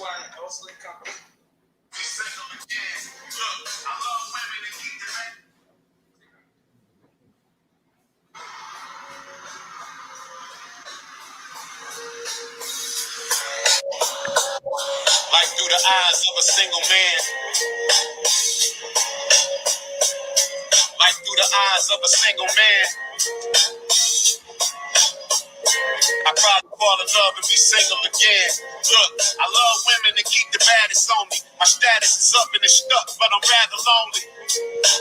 Like through the eyes of a single man. Like through the eyes of a single man. I probably fall in love and be single again. Look, I love women that keep the baddest on me. My status is up and it's stuck, but I'm rather lonely.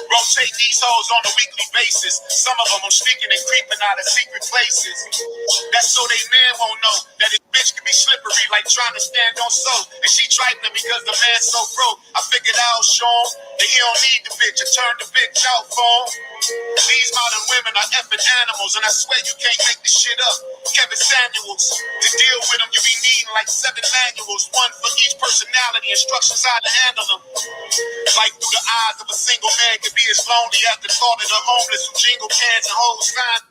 Rotate these hoes on a weekly basis. Some of them I'm sneaking and creeping out of secret places. That's so they man won't know that his bitch can be slippery like trying to stand on soap. And she trifling because the man's so broke. I figured out, Sean, that he don't need the bitch. I turned the bitch out for him. These modern women are effing animals, and I swear you can't make this shit up. Kevin Samuels, to deal with them, you be needing like 7 manuals, one for each personality, instructions how to handle them. Like through the eyes of a single man can be as lonely as the thought of the homeless who jingle cans and hold signs.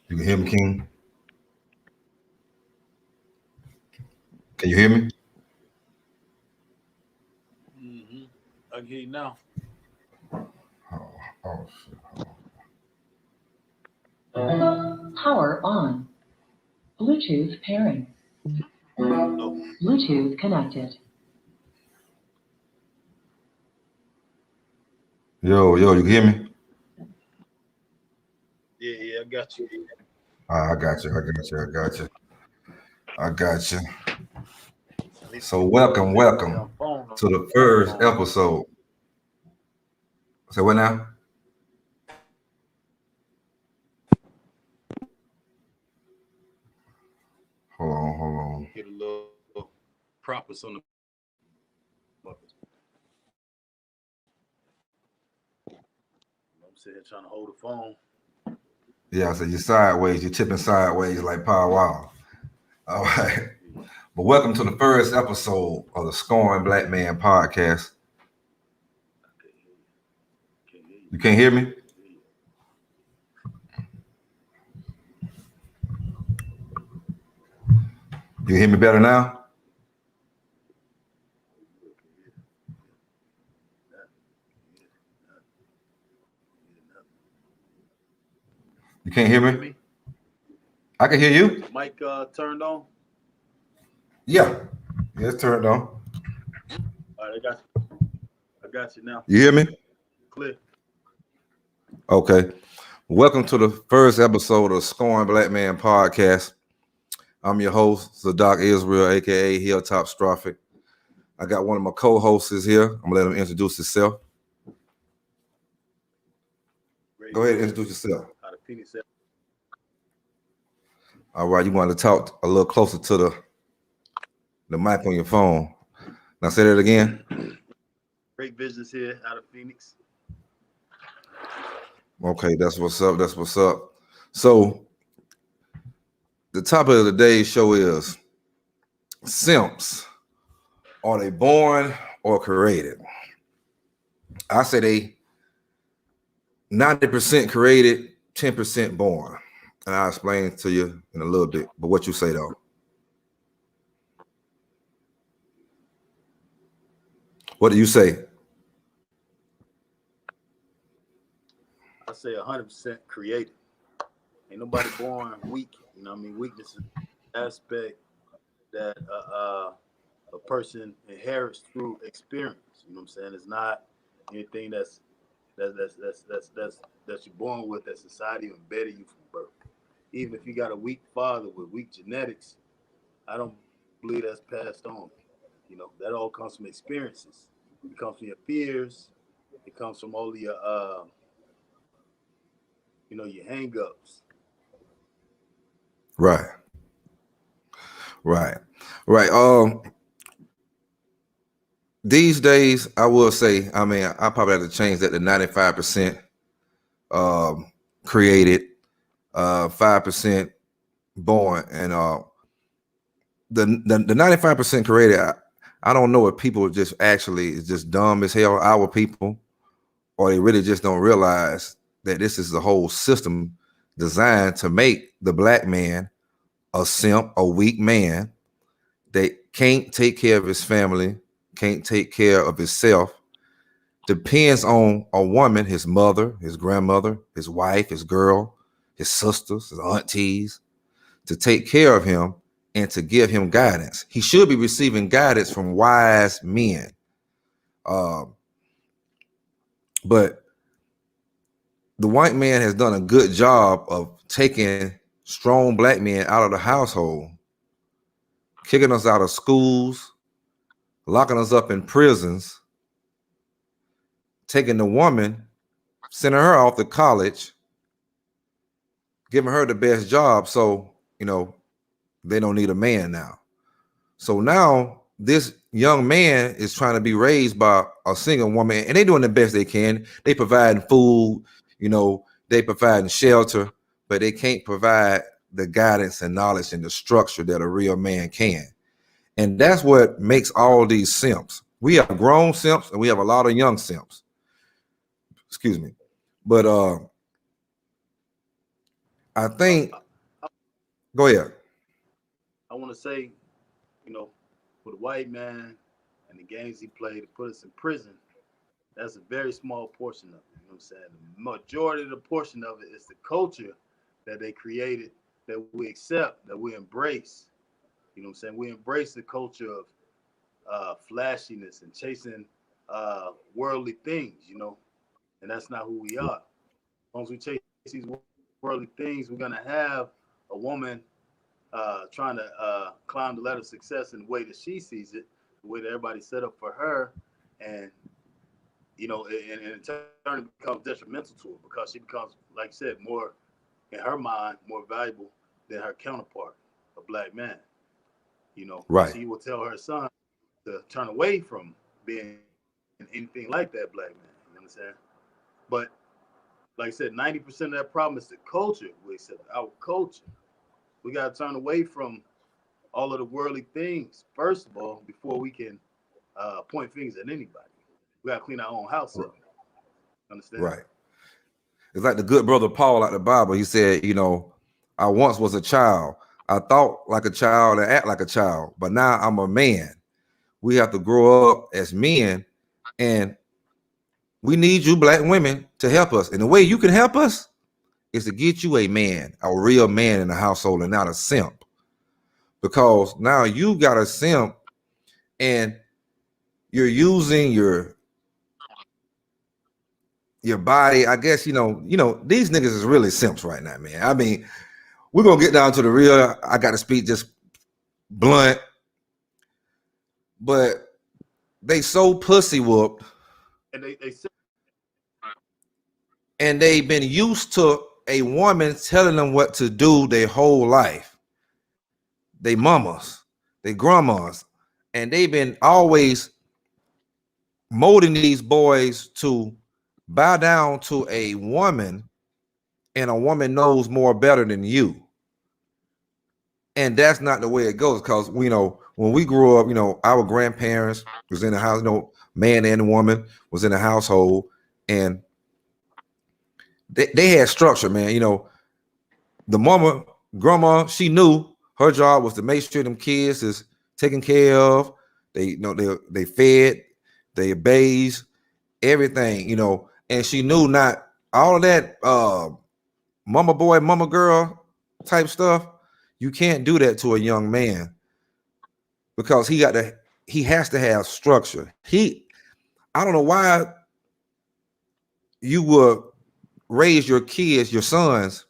You can hear me, King? Can you hear me? I can hear you now. Oh shit. Power on. Bluetooth pairing. Bluetooth connected. Yo, you can hear me? Yeah, I got you. I got you. So welcome to the first episode. So what now? Hold on. Get a little props on the. I'm sitting here trying to hold the phone. Yeah, so you're tipping sideways like Power Wow. All right. But welcome to the first episode of the Scoring Black Man podcast. You can't hear me? You hear me better now? You can't hear me? I can hear you. Mic turned on. Yeah. Yeah, it's turned on. All right, I got you. I got you now. You hear me? Clear. Okay. Welcome to the first episode of Scoring Black Man Podcast. I'm your host, Sadak Israel, aka HILLTOPSTROPHIC. I got one of my co-hosts here. I'm gonna let him introduce himself. Go ahead and introduce yourself. All right, you want to talk a little closer to the mic on your phone. Now say that again. Great business here out of Phoenix. Okay, that's what's up. That's what's up. So the topic of the day's show is Simps. Are they born or created? I say they 90% created, 10% born. And I'll explain to you in a little bit. But what you say though? What do you say? I say 100% created. Ain't nobody born weak. You know what I mean? Weakness is an aspect that a person inherits through experience. You know what I'm saying? It's not anything that's you're born with that society embedded you from birth. Even if you got a weak father with weak genetics, I don't believe that's passed on. You know, that all comes from experiences. It comes from your fears. It comes from all your your hang-ups. Right. These days, I will say, I mean, I probably have to change that to 95% created, 5% born, and the 95% created. I don't know if people just actually is just dumb as hell, our people, or they really just don't realize that this is the whole system designed to make the black man a simp, a weak man that can't take care of his family, can't take care of himself, depends on a woman, his mother, his grandmother, his wife, his girl, his sisters, his aunties, to take care of him and to give him guidance. He should be receiving guidance from wise men. But the white man has done a good job of taking strong black men out of the household, kicking us out of schools, locking us up in prisons, taking the woman, sending her off to college, giving her the best job. So, they don't need a man now. So now this young man is trying to be raised by a single woman, and they're doing the best they can. They providing food, they providing shelter, but they can't provide the guidance and knowledge and the structure that a real man can. And that's what makes all these simps. We have grown simps and we have a lot of young simps. Excuse me. But I think, go ahead. I want to say, for the white man and the games he played to put us in prison, that's a very small portion of it. You know what I'm saying? The majority of the portion of it is the culture that they created, that we accept, that we embrace. You know what I'm saying? We embrace the culture of flashiness and chasing worldly things, and that's not who we are. As long as we chase these worldly things, we're going to have a woman trying to climb the ladder of success in the way that she sees it, the way that everybody's set up for her, and in turn it becomes detrimental to her because she becomes, like I said, more in her mind more valuable than her counterpart, a black man. Right. She will tell her son to turn away from being anything like that black man. You understand? But like I said, 90% of that problem is the culture. We accept our culture. We got to turn away from all of the worldly things, first of all, before we can point fingers at anybody. We got to clean our own house up. Understand? Right. It's like the good brother Paul out the Bible. He said, I once was a child. I thought like a child and act like a child, but now I'm a man. We have to grow up as men, and we need you black women to help us. And the way you can help us is to get you a man, a real man in the household, and not a simp. Because now you got a simp and you're using your body. I guess, these niggas is really simps right now, man. I mean, we're gonna get down to the real. I gotta speak just blunt, but they so pussy whooped, and they've been used to a woman telling them what to do their whole life. They mamas, they grandmas, and they've been always molding these boys to bow down to a woman, and a woman knows more better than you. And that's not the way it goes, because when we grew up, our grandparents was in the house, man and woman was in the household, and they had structure, man. The grandma, she knew her job was to make sure them kids is taken care of. They they fed, they bathed, everything, and she knew not all of that mama boy, mama girl type stuff. You can't do that to a young man, because he has to have structure. I don't know why you would raise your kids, your sons,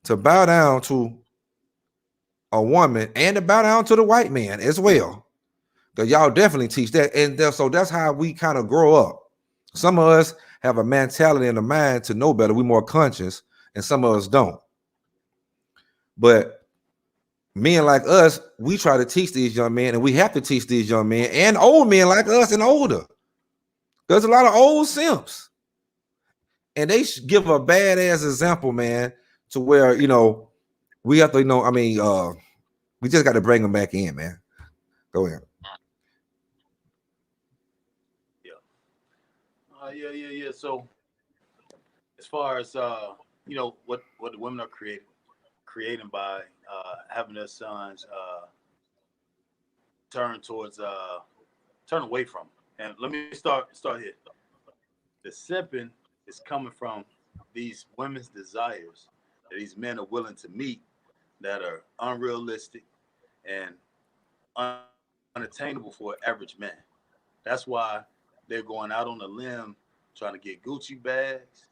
to bow down to a woman and to bow down to the white man as well. Because y'all definitely teach that. And so that's how we kind of grow up. Some of us have a mentality and a mind to know better. We're more conscious, and some of us don't. But men like us, we try to teach these young men, and we have to teach these young men and old men like us and older. There's a lot of old simps, and they give a badass example, man, to where, we have to, we just got to bring them back in, man. Go ahead. Yeah. So as far as, what the women are creating by having their sons turn away from. And let me start here. The simping is coming from these women's desires that these men are willing to meet, that are unrealistic and unattainable for an average man. That's why they're going out on a limb, trying to get Gucci bags,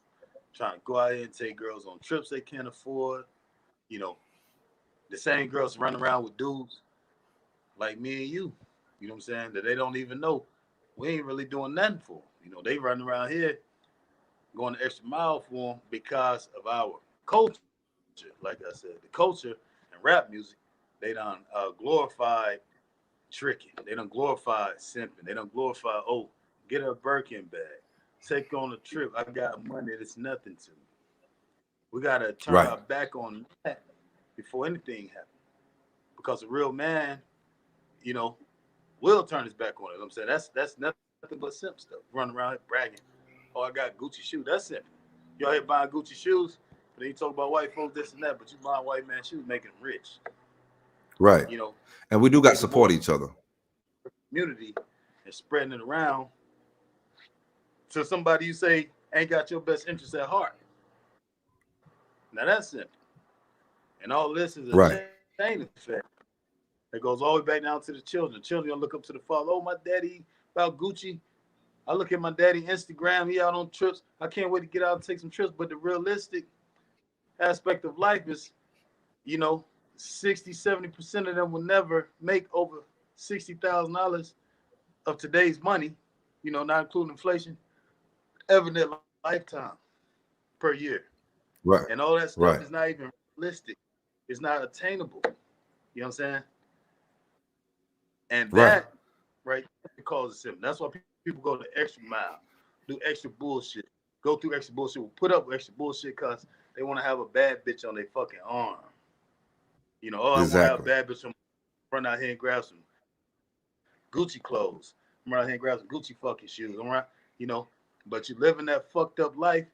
trying to go out here and take girls on trips they can't afford. The same girls running around with dudes like me and you, know what I'm saying, that they don't even know we ain't really doing nothing for them. They running around here going the extra mile for them because of our culture. Like I said, the culture and rap music, they done glorified tricking. They done glorified simping. They done glorified, get her a Birkin bag, take on a trip. I got money that's nothing to me. We got to turn our back on that before anything happens. Because a real man, will turn his back on it. I'm saying that's nothing but simp stuff. Running around here bragging, I got Gucci shoes. That's simp. Y'all here buying Gucci shoes, but then you talk about white folks, this and that, but you buying white man shoes, making them rich. Right. And we do got to support each other. Community and spreading it around to somebody you say ain't got your best interest at heart. Now that's simple. And all this is a chain effect. It goes all the way back down to the children. Children look up to the father. Oh, my daddy about Gucci. I look at my daddy Instagram. He out on trips. I can't wait to get out and take some trips. But the realistic aspect of life is, 60, 70% of them will never make over $60,000 of today's money, not including inflation, ever in their lifetime per year. Right. And all that stuff is not even realistic. It's not attainable. You know what I'm saying? And that, it causes simp. That's why people go the extra mile, do extra bullshit, go through extra bullshit, put up with extra bullshit because they want to have a bad bitch on their fucking arm. I want to have a bad bitch run out here and grab some Gucci clothes. Run out here and grab some Gucci fucking shoes. All right, but you living that fucked up life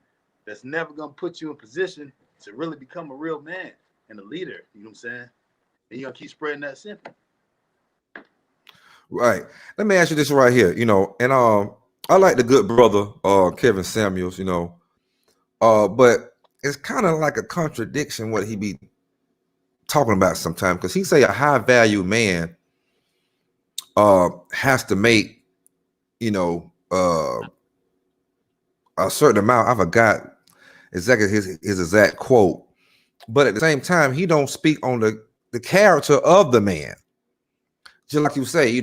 that's never gonna put you in position to really become a real man and a leader. You know what I'm saying? And you gotta keep spreading that simple. Right. Let me ask you this right here. And I like the good brother Kevin Samuels. But it's kind of like a contradiction what he be talking about sometimes, because he say a high value man has to make, you know, a certain amount. I forgot exactly his exact quote, but at the same time, he don't speak on the character of the man. Just like you say,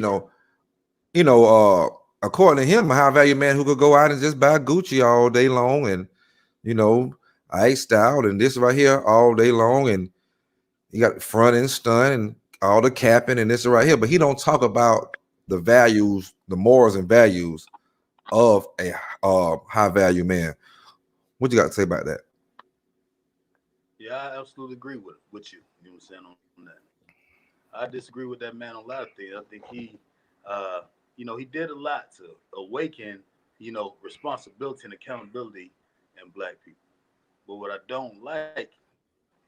according to him, a high value man who could go out and just buy Gucci all day long, and iced out and this right here all day long, and you got front and stun and all the capping and this right here, but he don't talk about the values, the morals and values of a high value man. What you got to say about that? Yeah, I absolutely agree with you. You know what I'm saying on that. I disagree with that man on a lot of things. I think he, he did a lot to awaken, responsibility and accountability in black people. But what I don't like,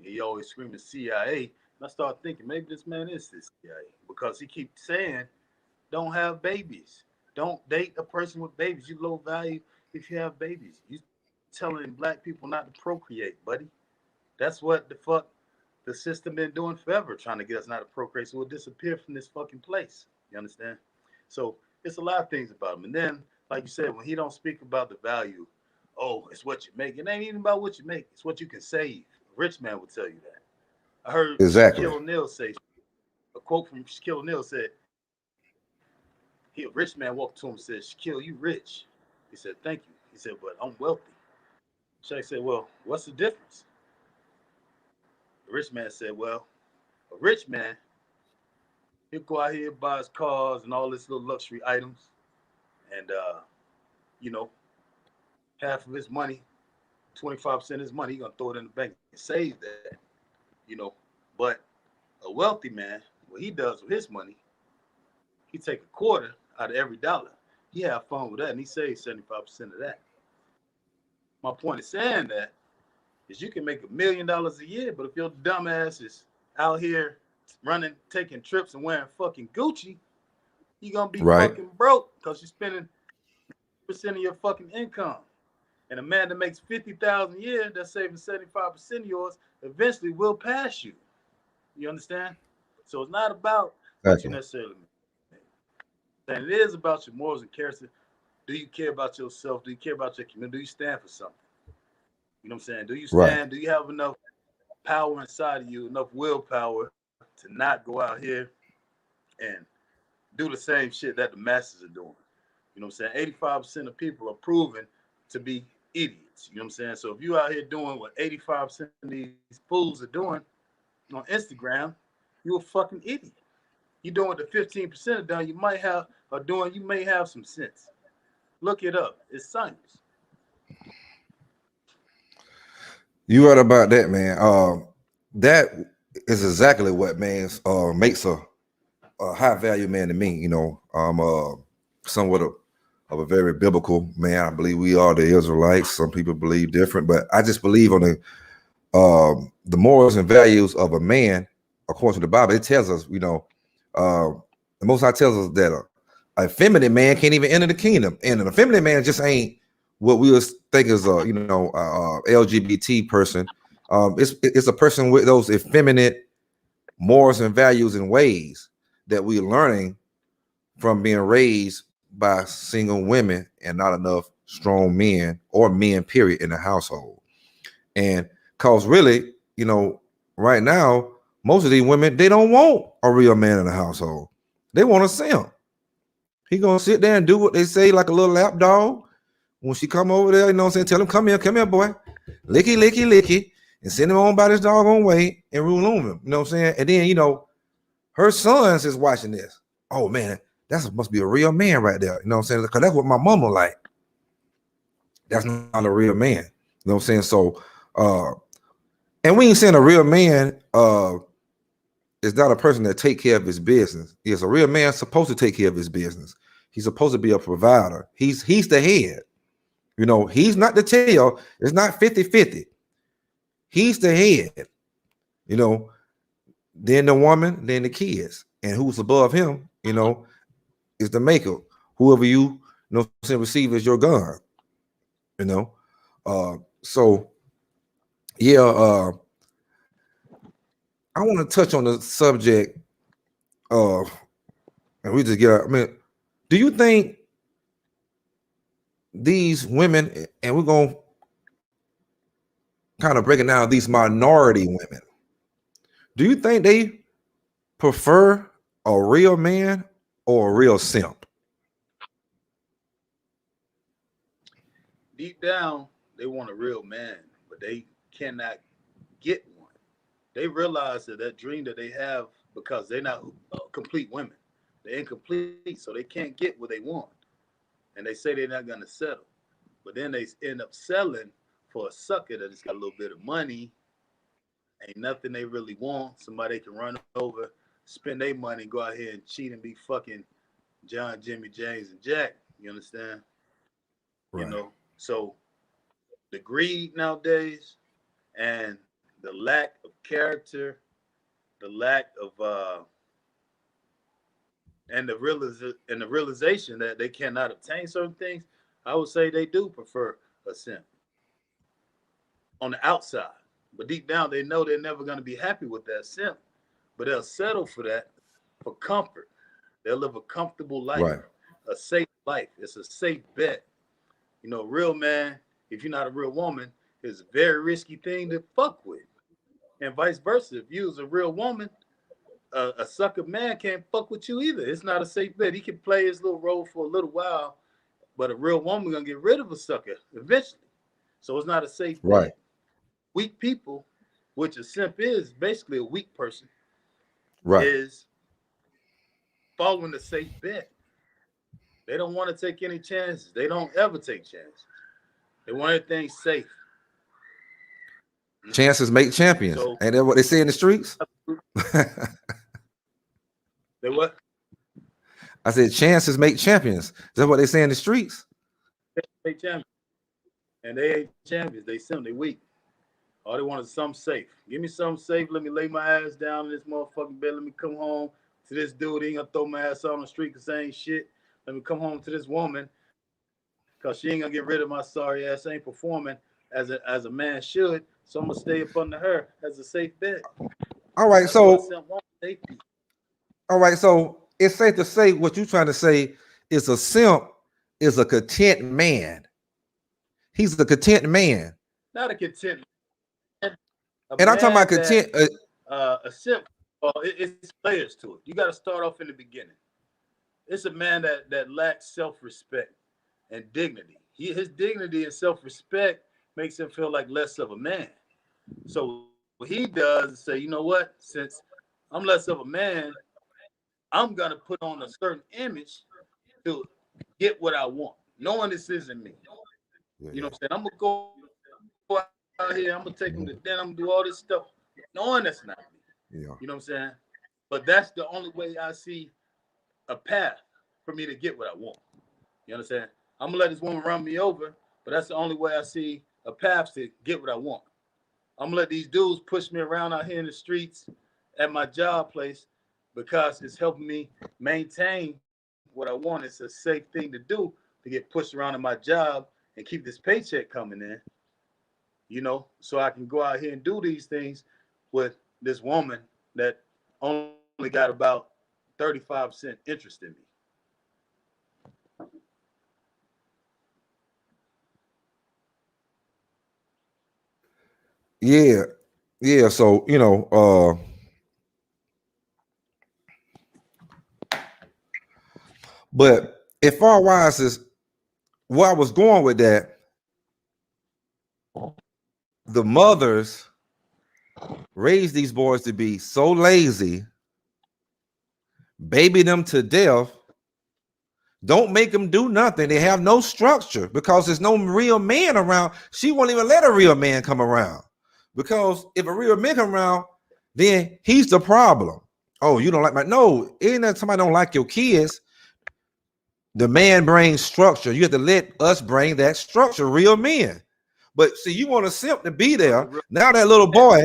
he always screaming CIA, and I start thinking maybe this man is the CIA because he keeps saying, "Don't have babies, don't date a person with babies. You low value if you have babies." You telling black people not to procreate, buddy. That's what the fuck the system been doing forever, trying to get us not to procreate, so we'll disappear from this fucking place. You understand? So it's a lot of things about him. And then, like you said, when he don't speak about the value, oh, it's what you make. It ain't even about what you make. It's what you can save. A rich man would tell you that. I heard Exactly. Shaquille O'Neal say, a quote from Shaquille O'Neal said, a rich man walked to him and said, "Shaquille, you rich." He said, "Thank you." He said, "But I'm wealthy." Shaq said, "Well, what's the difference?" The rich man said, "Well, a rich man, he'll go out here, buy his cars and all this little luxury items, and you know, half of his money, 25% of his money, he's gonna throw it in the bank and save that, you know. But a wealthy man, what he does with his money, he take a quarter out of every dollar. He have fun with that, and he saves 75% of that." My point of saying that is you can make $1 million a year, but if your dumb ass is out here running, taking trips and wearing fucking Gucci, you're gonna be Right. fucking broke because you're spending percent of your fucking income. And a man that makes 50,000 a year, that's saving 75% of yours, eventually will pass you. You understand? So it's not about what you Exactly. necessarily make. And it is about your morals and character. Do you care about yourself? Do you care about your community? Do you stand for something? You know what I'm saying? Do you Right. stand? Do you have enough power inside of you, enough willpower to not go out here and do the same shit that the masses are doing? You know what I'm saying? 85% of people are proven to be idiots. You know what I'm saying? So if you out here doing what 85% of these fools are doing on Instagram, you a fucking idiot. You doing what the 15% are done, you may have some sense. Look it up. It's science. You right about that, man. That is exactly what makes a high value man to me. I'm somewhat of a very biblical man. I believe we are the Israelites. Some people believe different, but I just believe on the morals and values of a man according to the Bible. It tells us, the Most High tells us that a feminine man can't even enter the kingdom, and an effeminate man just ain't what we would think is LGBT person. It's a person with those effeminate morals and values and ways that we're learning from being raised by single women and not enough strong men or men period in the household. And cause really, right now, most of these women, they don't want a real man in the household. They want a simp. He gonna sit there and do what they say like a little lap dog. When she come over there, tell him, come here, boy. Licky, licky, licky. And send him on by this doggone way and rule on him. You know what I'm saying? And then, her sons is watching this. Oh man, that must be a real man right there. You know what I'm saying? Because that's what my mama like. That's not a real man. You know what I'm saying? So and we ain't saying a real man is not a person that take care of his business. Yes, a real man supposed to take care of his business. He's supposed to be a provider. He's the head. He's not the tail. It's not 50-50. He's the head. Then the woman, then the kids. And who's above him, is the maker. Whoever receive as your God. So Yeah, I want to touch on the subject of, and we just get. I mean, do you think these women, and we're gonna kind of breaking down these minority women, do you think they prefer a real man or a real simp? Deep down, they want a real man, but they cannot get one. They realize that that dream that they have because they're not complete women. They're incomplete, so they can't get what they want. And they say they're not going to settle. But then they end up selling for a sucker that has got a little bit of money, ain't nothing they really want. Somebody they can run over, spend their money, go out here and cheat and be fucking John, Jimmy, James, and Jack. You understand? Right. You know, so the greed nowadays and the lack of character, the lack of and the realization that they cannot obtain certain things, I would say they do prefer a simp on the outside. But deep down, they know they're never going to be happy with that simp, but they'll settle for that for comfort. They'll live a comfortable life, Right. a safe life. It's a safe bet. You know, a real man, if you're not a real woman, is a very risky thing to fuck with. And vice versa. If you was a real woman, a sucker man can't fuck with you either. It's not a safe bet. He can play his little role for a little while, but a real woman gonna get rid of a sucker eventually. So it's not a safe Right. bet. Weak people, which a simp is basically a weak person, Right. is following the safe bet. They don't want to take any chances. They don't ever take chances. They want everything safe. Chances make champions. So Ain't that what they say in the streets? they what? I said chances make champions. Is that what they say in the streets? They champions. And they ain't champions. They simp. They weak. All they want is something safe. Give me something safe. Let me lay my ass down in this motherfucking bed. Let me come home to this dude. He ain't gonna throw my ass out on the street because I ain't shit. Let me come home to this woman because she ain't gonna get rid of my sorry ass. I ain't performing as a man should. So I'm gonna stay up under her as a safe bet. All right, That's so what simp want, safety. all right, so it's safe to say what you're trying to say is a simp is a content man. He's a content man. Not a content. And I'm talking about content. A simp. It's layers to it. You got to start off in the beginning. It's a man that lacks self-respect and dignity. His dignity and self-respect makes him feel like less of a man. So what he does is say, you know what? Since I'm less of a man, I'm gonna put on a certain image to get what I want, knowing this isn't me. You know what I'm saying? I'm gonna go out here, I'm gonna take him to dinner, I'm gonna do all this stuff, knowing that's not me. Yeah. You know what I'm saying? But that's the only way I see a path for me to get what I want. You understand? I'm gonna let this woman run me over, but that's the only way I see a path to get what I want. I'm gonna let these dudes push me around out here in the streets at my job place because it's helping me maintain what I want. It's a safe thing to do to get pushed around in my job and keep this paycheck coming in, you know, so I can go out here and do these things with this woman that only got about 35% interest in me. Yeah. Yeah. So, but if far wise is where I was going with that, the mothers raise these boys to be so lazy, baby them to death, don't make them do nothing. They have no structure because there's no real man around. She won't even let a real man come around because if a real man come around, then he's the problem. Oh, you don't like my no, ain't that somebody don't like your kids. The man brings structure. You have to let us bring that structure, real men. But see, you want a simp to be there. Now that little boy.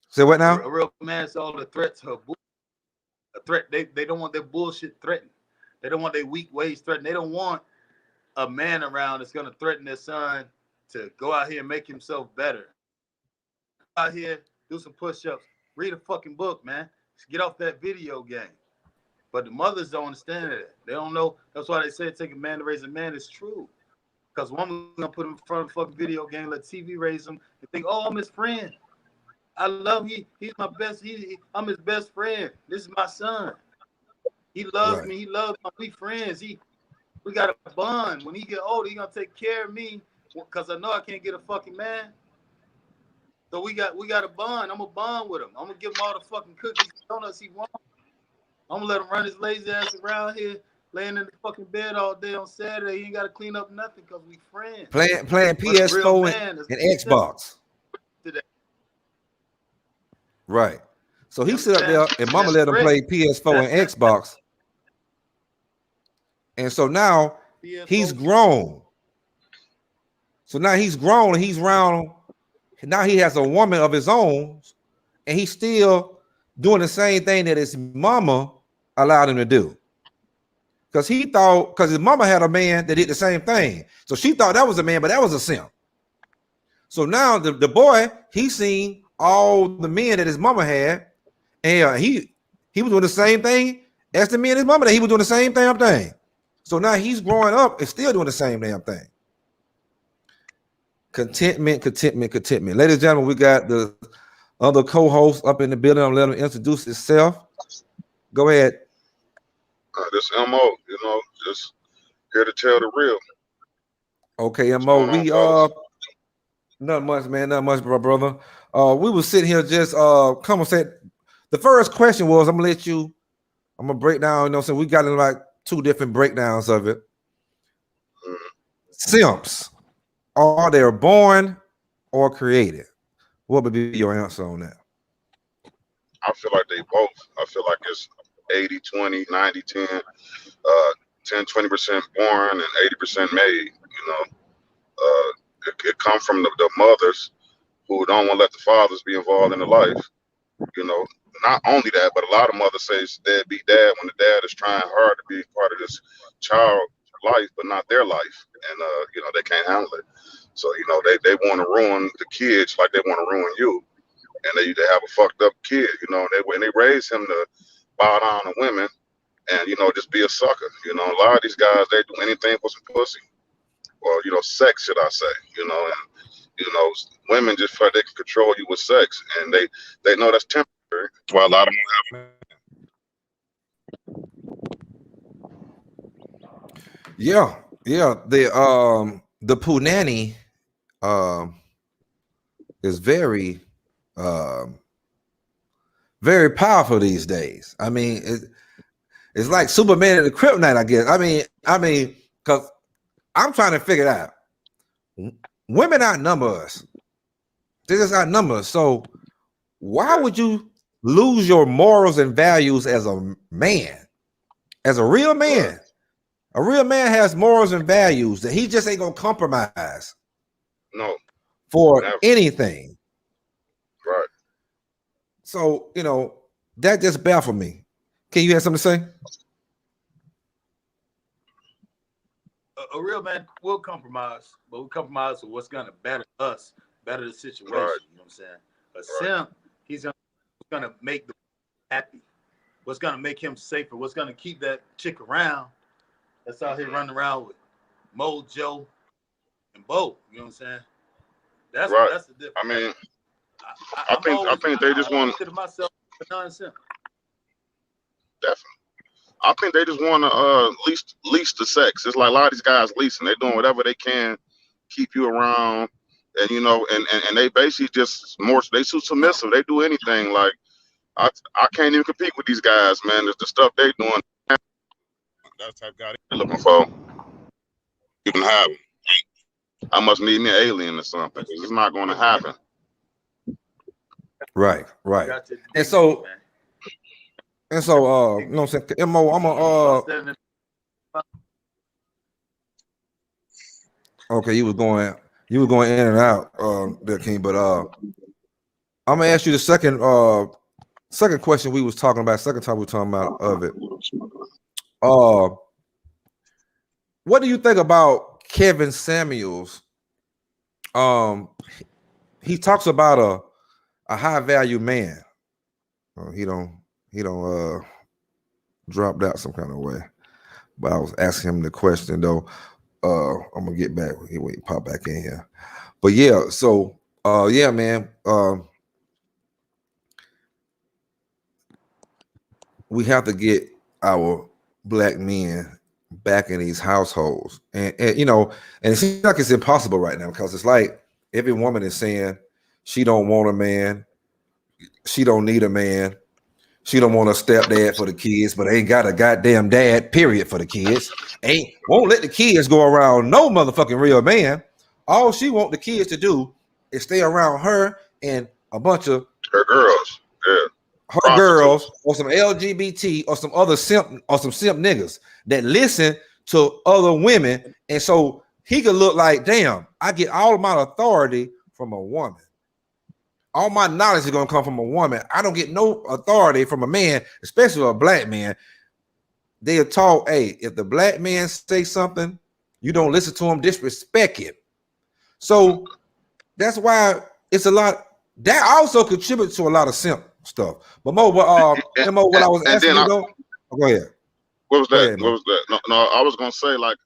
Say what now? A real man saw the threats her a threat. They don't want their bullshit threatened. They don't want their weak ways threatened. They don't want a man around that's gonna threaten their son to go out here and make himself better. Out here, do some push-ups, read a fucking book, man. Get off that video game. But the mothers don't understand that. They don't know. That's why they say it take a man to raise a man. It's true. Because woman's gonna put him in front of a fucking video game, let TV raise him, and think, oh, I'm his friend. I love him. He's my best. I'm his best friend. This is my son. He loves me. He loves me. We friends. We got a bond. When he get older, he gonna take care of me because I know I can't get a fucking man. So we got a bond. I'm gonna bond with him. I'm gonna give him all the fucking cookies and donuts he wants. I'm gonna let him run his lazy ass around here, laying in the fucking bed all day on Saturday. He ain't gotta clean up nothing because we friends. Playing PS4 and Xbox. Today. Right. So he sit up there and mama let him play PS4 and Xbox. And so now he's grown. So now he's grown and he's round. Now he has a woman of his own, and he's still doing the same thing that his mama allowed him to do. Because he thought, because his mama had a man that did the same thing. So she thought that was a man, but that was a simp. So now the boy, he's seen all the men that his mama had, and he was doing the same thing as the men his mama that he was doing the same damn thing. So now he's growing up and still doing the same damn thing. Contentment. Ladies and gentlemen, we got the other co-host up in the building. I'm letting him introduce himself. Go ahead. This MO, just here to tell the real. Okay, MO. We not much, man. Not much, brother. We were sitting here just conversating. The first question was, I'm gonna break down, so we got in like 2 different breakdowns of it. Simps. Are they born or created? What would be your answer on that? I feel like they both. I feel like it's 80-20, 90-10, 10-20% born and 80% made. It comes from the mothers who don't want to let the fathers be involved in the life. Not only that, but a lot of mothers say it's deadbeat dad when the dad is trying hard to be part of this child life, but not their life, and they can't handle it. So they want to ruin the kids like they want to ruin you, and they have a fucked up kid. And they raise him to bow down to women and just be a sucker. A lot of these guys, they do anything for some pussy or sex, should I say? And women just feel like they can control you with sex, and they know that's temporary. That's why a lot of them have. Yeah. The punani is very very powerful these days. I mean, it's like Superman and the Kryptonite, I guess. I mean, because I'm trying to figure it out. Women outnumber us. They just outnumber us. So why would you lose your morals and values as a man, as a real man? A real man has morals and values that he just ain't gonna compromise. No, for never. anything. Right. So that just baffled me. Can you have something to say? A real man will compromise, but we compromise with what's gonna better us, better the situation. Right. You know what I'm saying? A simp, he's gonna make the happy. What's gonna make him safer? What's gonna keep that chick around? That's out here running around with Mojo and Bo. You know what I'm saying? That's right. That's the difference. I mean, I think they just want to myself non-simp. Definitely. I think they just want to lease the sex. It's like a lot of these guys leasing. They're doing whatever they can, keep you around, and and they basically just more. They too submissive. They do anything. Like I can't even compete with these guys, man. The stuff they doing. That's the type of guy they're looking for. You can have him. I must meet me an alien or something. It's not going to happen. Right. And so, you know what I'm saying? Mo, I'm okay, you was going in and out there, King, but I'm gonna ask you the second question we was talking about, second time we were talking about of it. What do you think about Kevin Samuels he talks about a high value man. He don't dropped out some kind of way. But I was asking him the question though. I'm gonna get back. Wait, pop back in here. But yeah, so yeah, man. We have to get our black men back in these households, and you know, and it seems like it's impossible right now because it's like every woman is saying she don't want a man, she don't need a man, she don't want a stepdad for the kids, but ain't got a goddamn dad, period, for the kids. Won't let the kids go around no motherfucking real man. All she want the kids to do is stay around her and a bunch of her girls. Yeah. Her girls or some LGBT or some other simp niggas that listen to other women, and so he could look like, damn, I get all of my authority from a woman. All my knowledge is gonna come from a woman. I don't get no authority from a man, especially a black man. They are taught, hey, if the black man say something, you don't listen to him, disrespect him. So that's why it's a lot. That also contributes to a lot of simp stuff. But Mo, what I was asking you though, go ahead. What was that? What was that? No, I was gonna say, like,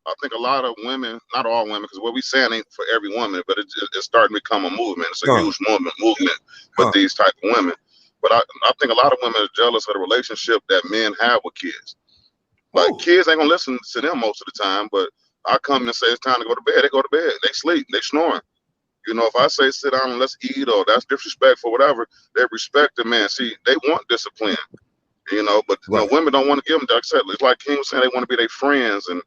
I think a lot of women, not all women, because what we saying ain't for every woman, but it's starting to become a movement. It's a huge movement with these type of women. But I think a lot of women are jealous of the relationship that men have with kids. Like, kids ain't gonna listen to them most of the time, but I come and say it's time to go to bed. They go to bed. They sleep. They snoring. You know, if I say sit down and let's eat, or that's disrespectful, whatever, they respect the man. See, they want discipline, you know, but you know, women don't want to give them that. It's like King was saying, they want to be their friends and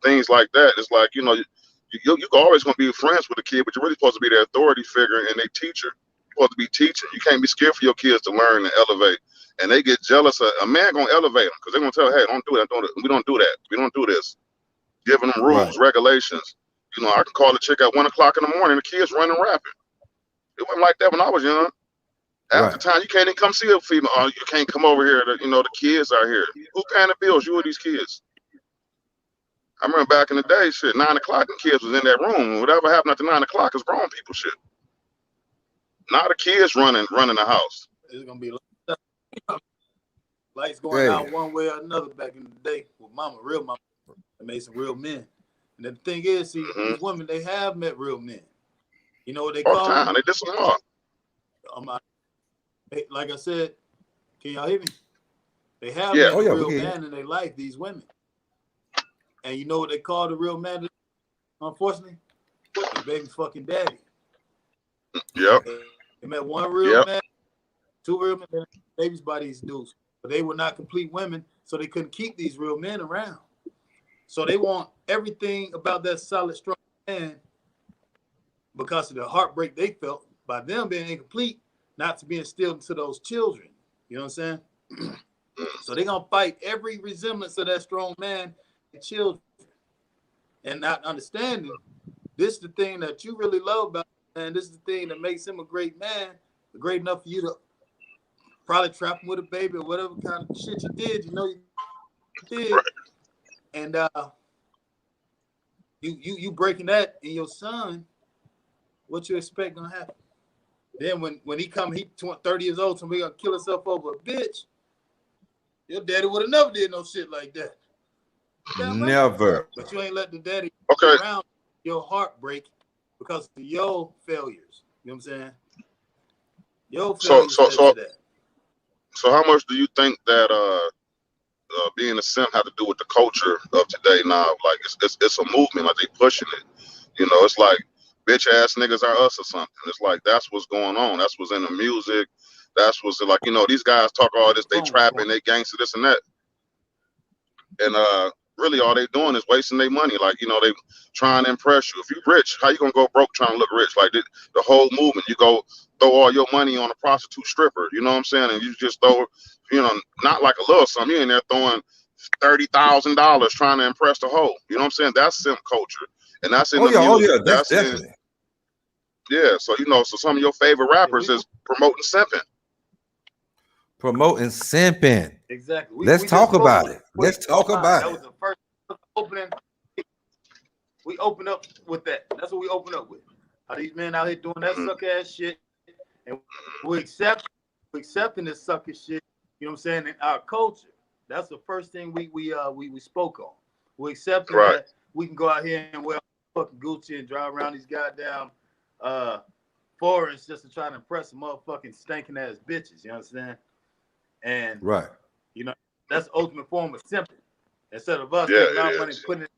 things like that. It's like, you know, you always going to be friends with a kid, but you're really supposed to be their authority figure and their teacher. You're supposed to be teaching. You can't be scared for your kids to learn and elevate. And they get jealous of a man going to elevate them because they're going to tell, hey, don't do that. We don't do that. We don't do this. Giving them rules, regulations. You know, I can call a chick at 1 o'clock in the morning, the kids running rapid. It wasn't like that when I was young. After time, you can't even come see a female. Oh, you can't come over here. You know, the kids are here. Who paying the bills? You or these kids? I remember back in the day, shit, 9 o'clock, and kids was in that room. Whatever happened after 9 o'clock is grown people shit. Not the kids running the house. It's gonna be lights going out one way or another back in the day with real mama, that made some real men. And the thing is, see, these women, they have met real men. You know what they call them? They did some more. Like I said, can y'all hear me? They have met a real man in their life, these women. And you know what they call the real man, unfortunately? The baby fucking daddy. Yep. They met one real man, two real men, babies by these dudes. But they were not complete women, so they couldn't keep these real men around. So they want everything about that solid, strong man because of the heartbreak they felt by them being incomplete, not to be instilled into those children. You know what I'm saying? So they're going to fight every resemblance of that strong man and children. And not understanding, this is the thing that you really love about him, and this is the thing that makes him a great man, great enough for you to probably trap him with a baby or whatever kind of shit you did. You know you did. And you breaking that in your son, what you expect gonna happen? Then when he 30 years old, somebody gonna kill himself over a bitch. Your daddy would have never did no shit like that. Never. But you ain't let the daddy around your heartbreak because of your failures. You know what I'm saying? Your failures to that. So how much do you think that being a simp have to do with the culture of today now? Like it's a movement, like they pushing it. You know, it's like bitch ass niggas are us or something. It's like that's what's going on. That's what's in the music. That's what's like, you know, these guys talk all this, they trapping, they gangster, this and that. And really all they doing is wasting their money. Like, you know, they trying to impress you. If you rich, how you gonna go broke trying to look rich? Like the whole movement, you go throw all your money on a prostitute stripper, you know what I'm saying? And you just throw, you know, not like a little something, you in there throwing $30,000 trying to impress the hoe. You know what I'm saying? That's simp culture. And that's in the music. That's definitely. So you know, so some of your favorite rappers is promoting simping. Promoting simping. Exactly. Let's talk about it. Let's talk about it. That was the first opening. We open up with that. That's what we open up with. How these men out here doing that sucker ass shit, and we're accepting this sucker shit. You know what I'm saying? In our culture, that's the first thing we spoke on. We're accepting that we can go out here and wear fucking Gucci and drive around these goddamn foreigns just to try to impress some motherfucking stinking ass bitches. You understand? And you know, that's the ultimate form of simping. Instead of us taking our money, putting it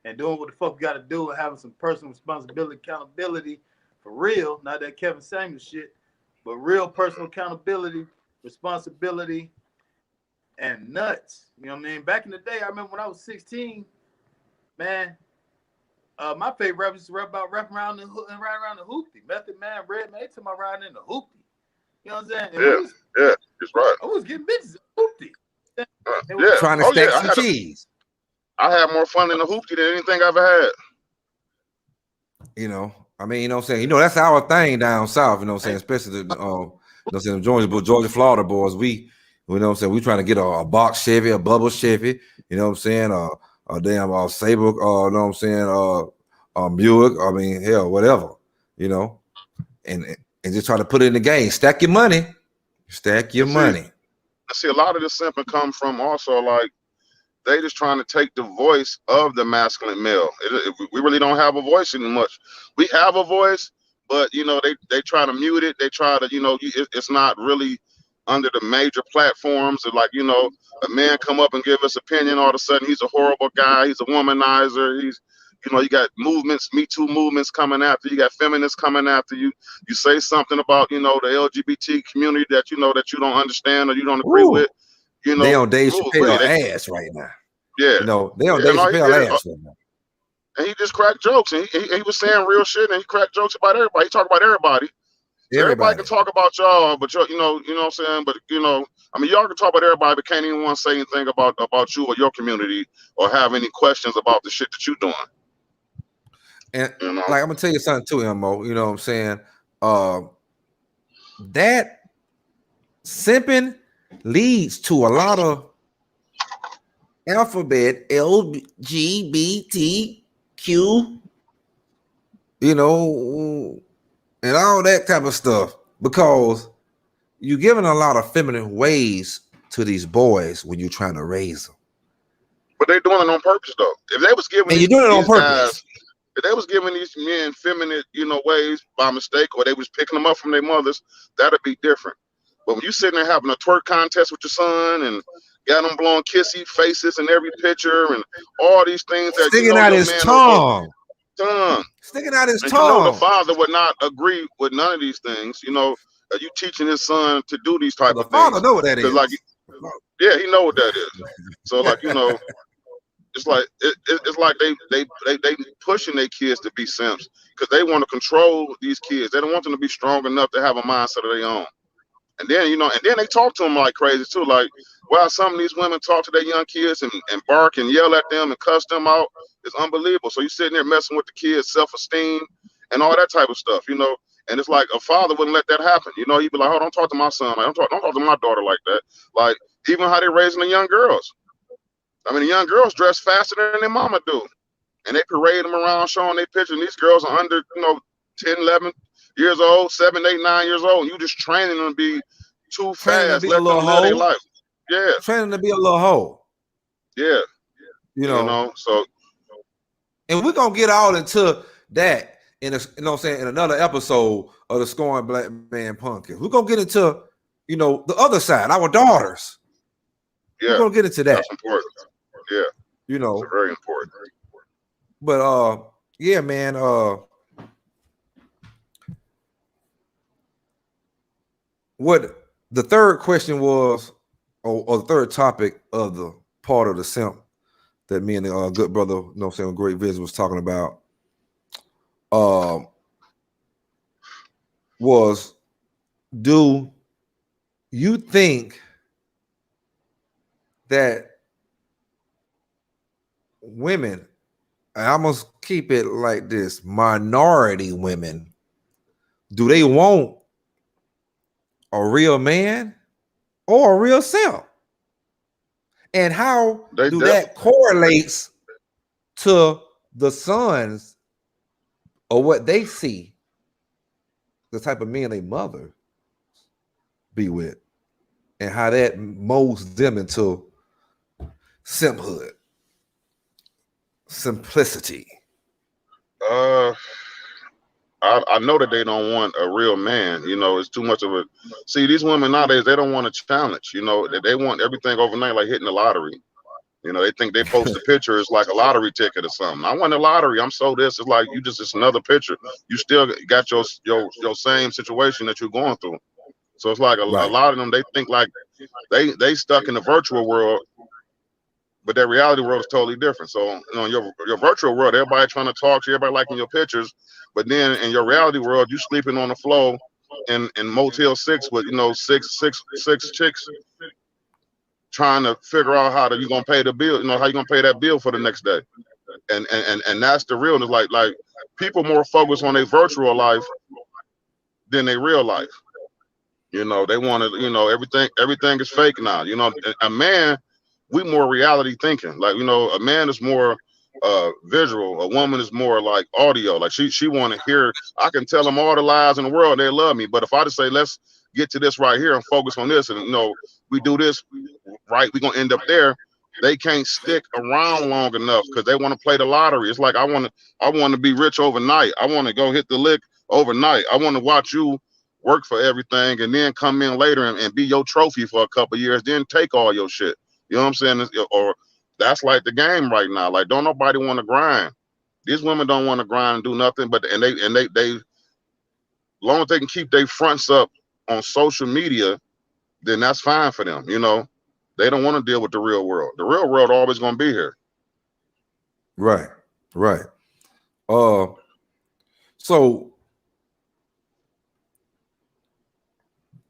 and doing what the fuck we got to do and having some personal responsibility, accountability for real, not that Kevin Samuels shit, but real personal accountability, responsibility, and nuts. You know what I mean? Back in the day, I remember when I was 16, man, my favorite rap was to rap around the hoopty. Method Man, Red Man, they took my riding in the hoopty. You know what I'm saying? And that's right. I was getting bitches in the hoopty. Trying to stack some cheese. I had more fun in the hoopty than anything I ever had. You know, I mean, you know what I'm saying? You know, that's our thing down south, you know what I'm saying? Especially the, you know what I'm saying, Georgia, Florida boys. We, you know what I'm saying? We trying to get a box Chevy, a bubble Chevy, you know what I'm saying? A damn Sabre, you know what I'm saying? Buick, I mean, hell, whatever, you know? And just try to put it in the game. Stack your money. Stack your money. I see a lot of this simping come from also like they just trying to take the voice of the masculine male. We really don't have a voice anymore. We have a voice, but you know they try to mute it. They try to, you know, it's not really under the major platforms. Like, you know, a man come up and give us opinion, all of a sudden he's a horrible guy. He's a womanizer. He's, you know, you got movements, Me Too movements coming after you. Got feminists coming after you. You say something about, you know, the LGBT community that you know that you don't understand or you don't agree with. You know, they on Dave Chappelle ass right now. Yeah, you know, they on Dave Chappelle ass right now. And he just cracked jokes, and he was saying real shit, and he cracked jokes about everybody. He talked about everybody. So everybody can talk about y'all, but you know what I'm saying. But you know, I mean, y'all can talk about everybody, but can't anyone say anything about you or your community or have any questions about the shit that you're doing. And you know? Like I'm gonna tell you something too, Mo. You know what I'm saying? That simping leads to a lot of alphabet LGBTQ, you know, and all that type of stuff, because you're giving a lot of feminine ways to these boys when you're trying to raise them. But they're doing it on purpose, though. If they was giving, and you're doing it on purpose. Guys, if they was giving these men feminine, you know, ways by mistake, or they was picking them up from their mothers, that'd be different. But when you sitting there having a twerk contest with your son and got him blowing kissy faces in every picture and all these things that sticking you know out his tongue, sticking out his tongue. You know, the father would not agree with none of these things. You know, you teaching his son to do these type of things. The father know what that is. Like, yeah, he know what that is. So like, you know, it's like it's like they pushing their kids to be simps because they want to control these kids. They don't want them to be strong enough to have a mindset of their own. And then, you know, and then they talk to them like crazy too. Like, wow, some of these women talk to their young kids and bark and yell at them and cuss them out. It's unbelievable. So you're sitting there messing with the kids' self-esteem and all that type of stuff, you know. And it's like a father wouldn't let that happen. You know, he'd be like, oh, don't talk to my son. Like, don't talk to my daughter like that. Like, even how they're raising the young girls. I mean, the young girls dress faster than their mama do. And they parade them around showing their pictures. And these girls are under, you know, 10, 11 years old, 7, 8, 9 years old. And you just training them to be too fast, let them live their life. Yeah. Training to be a little hoe. Yeah. You know, so. And we're going to get all into that in a, you know what I'm saying, in another episode of the Scoring Black Man Punkins. We're going to get into, you know, the other side, our daughters. Yeah. We're going to get into that. That's important. Yeah. You know. It's very important. But yeah, man, what the third question was, or the third topic of the part of the simp that me and the good brother, you know what I'm saying, Great Vision was talking about, was, do you think that women, and I must keep it like this, minority women, do they want a real man or a real simp? And how that correlates to the sons or what they see the type of men a mother be with, and how that molds them into simphood, simplicity. I know that they don't want a real man. You know, it's too much of a. See, these women nowadays, they don't want a challenge. You know, they want everything overnight, like hitting the lottery. You know, they think they post a picture is like a lottery ticket or something. I won the lottery. I'm so this. It's like it's another picture. You still got your same situation that you're going through. So it's like a Right. lot of them. They think like they stuck in the virtual world, but their reality world is totally different. So your virtual world, everybody trying to talk to you, everybody liking your pictures, but then in your reality world, you sleeping on the floor in Motel 6 with six chicks trying to figure out how you gonna pay the bill. You know how you gonna pay that bill for the next day, and that's the realness. Like people more focus on their virtual life than their real life. You know, they want to. You know, everything is fake now. You know, a man, we more reality thinking. Like, you know, a man is more visual. A woman is more like audio. Like she want to hear. I can tell them all the lies in the world. They love me. But if I just say, let's get to this right here and focus on this, and you know, we do this right, we're gonna end up there. They can't stick around long enough because they want to play the lottery. It's like I want to be rich overnight. I want to go hit the lick overnight. I want to watch you work for everything and then come in later and be your trophy for a couple of years, then take all your shit. You know what I'm saying? Or that's like the game right now. Like, don't nobody want to grind. These women don't want to grind and do nothing, but they long as they can keep their fronts up on social media, then that's fine for them. You know, they don't want to deal with the real world. The real world always gonna be here. Right. So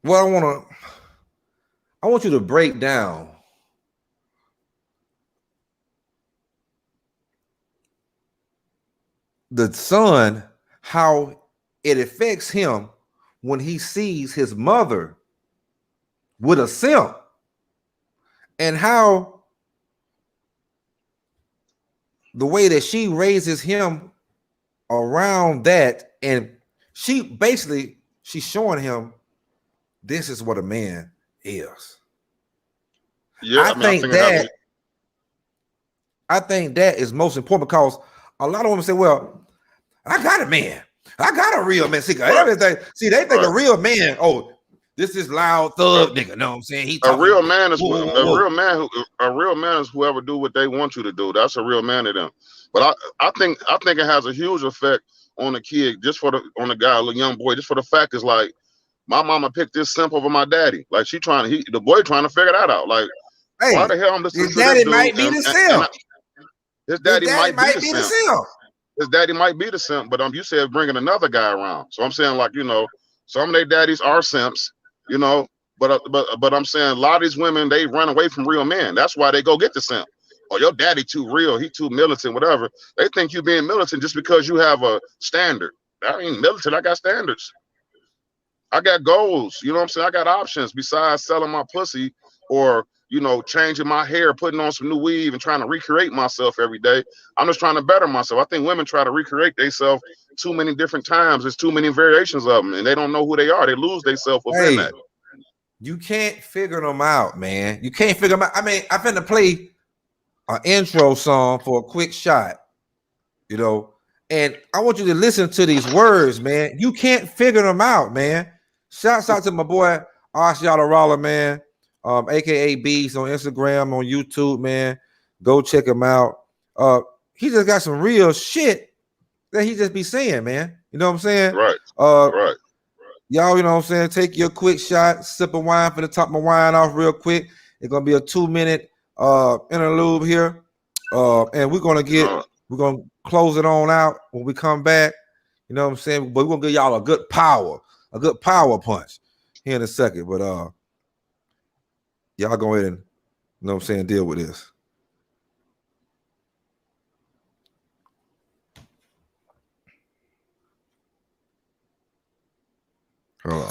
what I want you to break down the son, how it affects him when he sees his mother with a simp, and how the way that she raises him around that, and she's showing him this is what a man is. Yeah, I think that is most important, because a lot of women say, well, I got a man. I got a real man. See, everything. See, they think a real man, oh, this is loud thug nigga. Know what I'm saying? He talking, a real man is whoa. a real man is whoever do what they want you to do. That's a real man to them. But I think it has a huge effect on the kid, on the guy, a little young boy, just for the fact is like, my mama picked this simp over my daddy. Like the boy trying to figure that out. Like, hey, why the hell I'm listening to this dude? Might be the simp. His daddy might be the simp. His daddy might be the simp, but you said bringing another guy around. So I'm saying, like, you know, some of their daddies are simps, you know, but I'm saying a lot of these women, they run away from real men. That's why they go get the simp. Oh, your daddy too real, he too militant, whatever. They think you being militant just because you have a standard. I ain't militant, I got standards. I got goals, you know what I'm saying? I got options besides selling my pussy or, you know, changing my hair, putting on some new weave and trying to recreate myself every day. I'm just trying to better myself. I think women try to recreate themselves too many different times. There's too many variations of them, and they don't know who they are. They lose themselves within that. You can't figure them out, man. You can't figure them out. I mean, I'm finna play an intro song for a quick shot, you know, and I want you to listen to these words, man. You can't figure them out, man. Shouts out to my boy Ashiala Roller, man. AKA Beast on Instagram, on YouTube, man. Go check him out. He just got some real shit that he just be saying, man. You know what I'm saying? Right. Right. Y'all, you know what I'm saying? Take your quick shot, sip of wine, for the top my wine off real quick. It's gonna be a 2-minute interlude here. And we're gonna close it on out when we come back. You know what I'm saying? But we're gonna give y'all a good power punch here in a second. But y'all go ahead and, you know what I'm saying, deal with this. Hold on.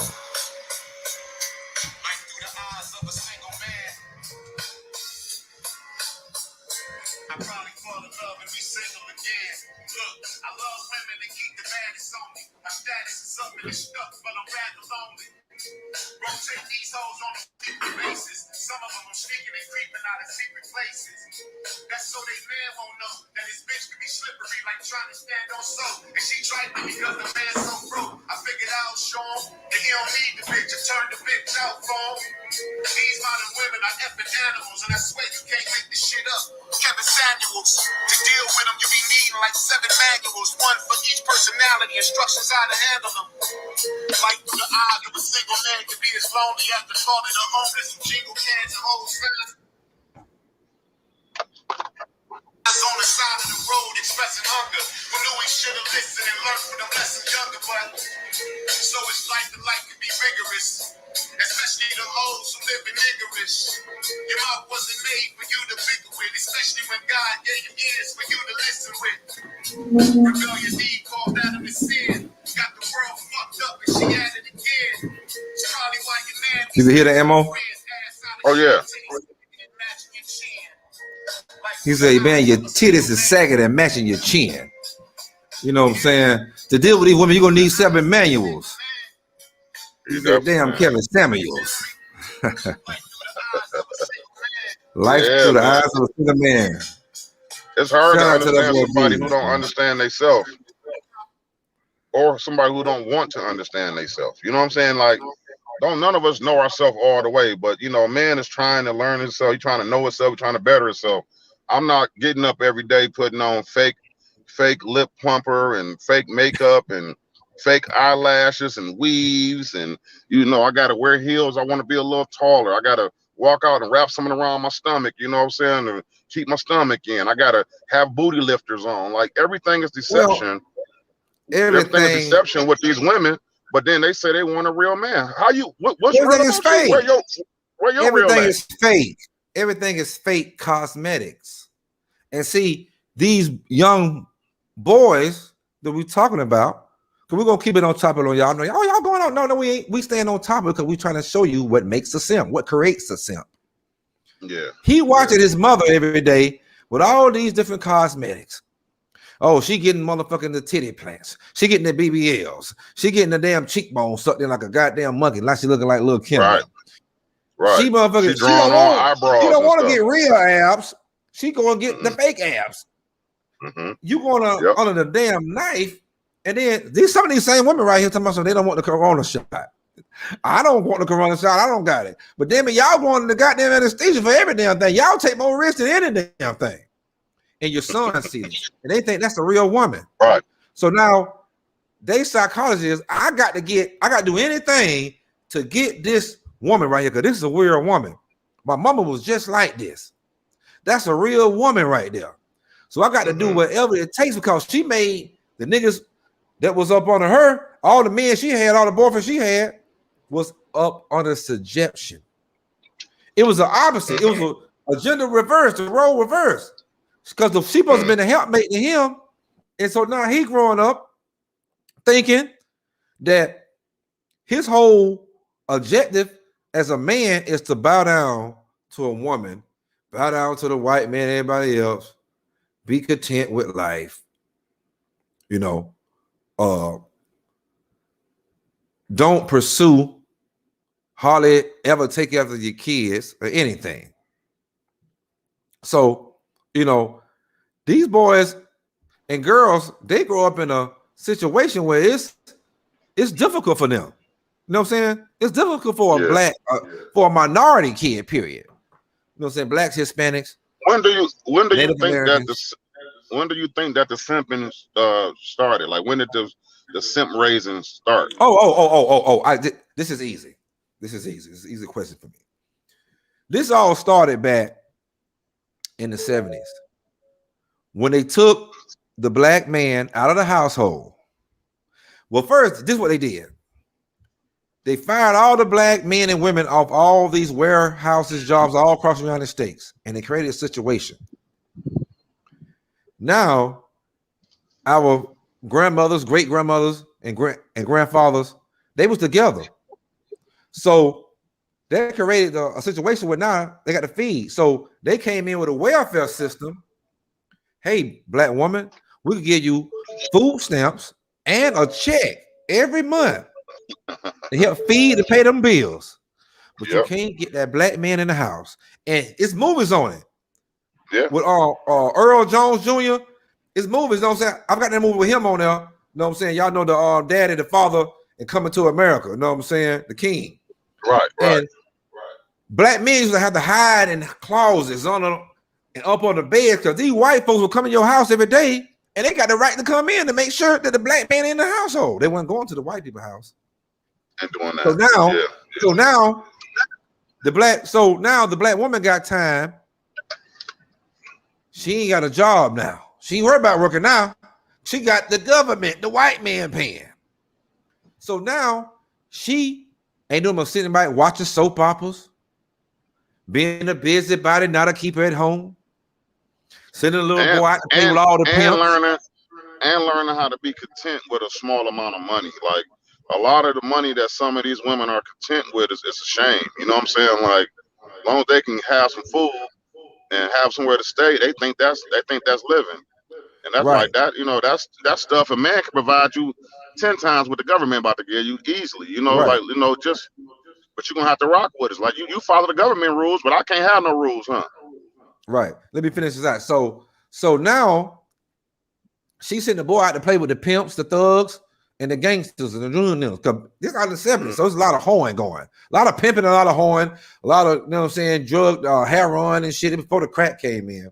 I probably fall in love and be single again. Look, I love women that keep the baddest on me. My status is up and it's stuck, but I'm rather lonely. Rotate these hoes on a weekly basis. Some of them are sneaking and creeping out of secret places. That's so they man won't know that his bitch can be slippery like trying to stand on soap. And she tried me because the man's so broke. I figured I'll show him that he don't need the bitch. I turned the bitch out for him. These modern women are effing animals, and I swear you can't make this shit up. Kevin Samuels. To deal with them, you be needing like 7 manuals, one for each personality, instructions how to handle them. Like through the eyes of a single man can be as lonely as the thought of the homeless and jingle cans and whole signs. On the side of the road expressing hunger. Who knew he should have listened and learned from them lessons younger, but so it's life and life can be rigorous. Especially the hoes who live in niggerish. Your mouth wasn't made for you to bicker with, especially when God gave you ears for you to listen with. Rebellion Eve called Adam and sin. Got the world fucked up and she at it again. It's probably why your man. You can hear the ammo? Oh yeah. He said, man, your titties is sagging and matching your chin. You know what I'm saying? To deal with these women, you're gonna need 7 manuals. He said, damn Kevin Samuels. Life through the eyes of a single man. It's hard to understand somebody who don't understand themselves, or somebody who don't want to understand themselves. You know what I'm saying? Like, none of us know ourselves all the way, but you know, a man is trying to learn himself. He's trying to know himself. He's trying to better himself. I'm not getting up every day putting on fake lip plumper and fake makeup and fake eyelashes and weaves, and you know, I gotta wear heels. I want to be a little taller. I gotta walk out and wrap something around my stomach, you know what I'm saying, to keep my stomach in. I gotta have booty lifters on. Like, everything is deception. Well, everything is deception with these women, but then they say they want a real man. How you what's real is fake? Where your everything real is fake. Everything is fake cosmetics. And see, these young boys that we're talking about, because we're gonna keep it on top of it on y'all. Know, oh, y'all going on? No, we ain't. We staying on top of it because we're trying to show you what makes a simp, what creates a simp. Yeah. He watching his mother every day with all these different cosmetics. Oh, she getting motherfucking the titty plants. She getting the BBLs. She getting the damn cheekbone sucked in like a goddamn monkey, like she looking like little Kim. Right. She motherfucking. She don't want to get real abs. She gonna get the fake abs. You gonna under the damn knife, and then some of these same women right here talking about, so they don't want the corona shot. I don't want the corona shot. I don't got it. But damn it, y'all want the goddamn anesthesia for every damn thing. Y'all take more risk than any damn thing. And your son sees it, and they think that's a real woman. Right. So now they psychologists, I got to do anything to get this woman right here, because this is a weird woman. My mama was just like this. That's a real woman right there. So I got to do whatever it takes, because she made the niggas that was up under her, all the men she had, all the boyfriends she had, was up under subjection. It was the opposite. It was a gender reverse, the role reverse. Because she supposed to have been a helpmate to him. And so now he growing up thinking that his whole objective as a man is to bow down to a woman, bow down to the white man, everybody else, be content with life. You know, don't pursue, hardly ever take after your kids or anything. So, you know, these boys and girls, they grow up in a situation where it's difficult for them. You know what I'm saying? It's difficult for a black, for a minority kid, period. You know what I'm saying? Blacks, Hispanics. When do you think that the simping started? Like, when did the simp raising start? This is easy. This is easy. It's an easy question for me. This all started back in the 70s when they took the black man out of the household. Well, first, this is what they did. They fired all the black men and women off all these warehouses, jobs all across the United States, and they created a situation. Now, our grandmothers, great grandmothers, and grandfathers, they was together. So they created a situation where now they got to feed. So they came in with a welfare system, hey, black woman, we can give you food stamps and a check every month to help feed and pay them bills. But you Yep. can't get that black man in the house. And it's movies on it. Yeah. With Earl Jones Jr., it's movies, you know what I'm saying? I've got that movie with him on there. You know what I'm saying? Y'all know the daddy, the father, and Coming to America, you know what I'm saying? The king. Right. And black men used to have to hide in closets and up on the bed because these white folks will come in your house every day and they got the right to come in to make sure that the black man in the household. They weren't going to the white people's house. And doing that. So now the black woman got time. She ain't got a job now. She ain't worried about working now. She got the government, the white man paying. So now she ain't doing much sitting by watching soap operas, being a busybody, not a keeper at home, sending a little boy out to play with all the pimps. Learning how to be content with a small amount of money. Like a lot of the money that some of these women are content with is a shame. You know what I'm saying? Like as long as they can have some food and have somewhere to stay, they think that's living. And that's Right. like that, you know, that's stuff a man can provide you 10 times what the government about to give you easily. You know, Right. like, you know, just but you're gonna have to rock with it. Like you follow the government rules, but I can't have no rules, huh? Right. Let me finish this out. So now she's sending the boy out to play with the pimps, the thugs, and the gangsters and the juniors. Because this is out of the 70s, so there's a lot of hoeing going. A lot of pimping, a lot of hoeing, a lot of, you know what I'm saying, drug, heroin and shit before the crack came in. Right.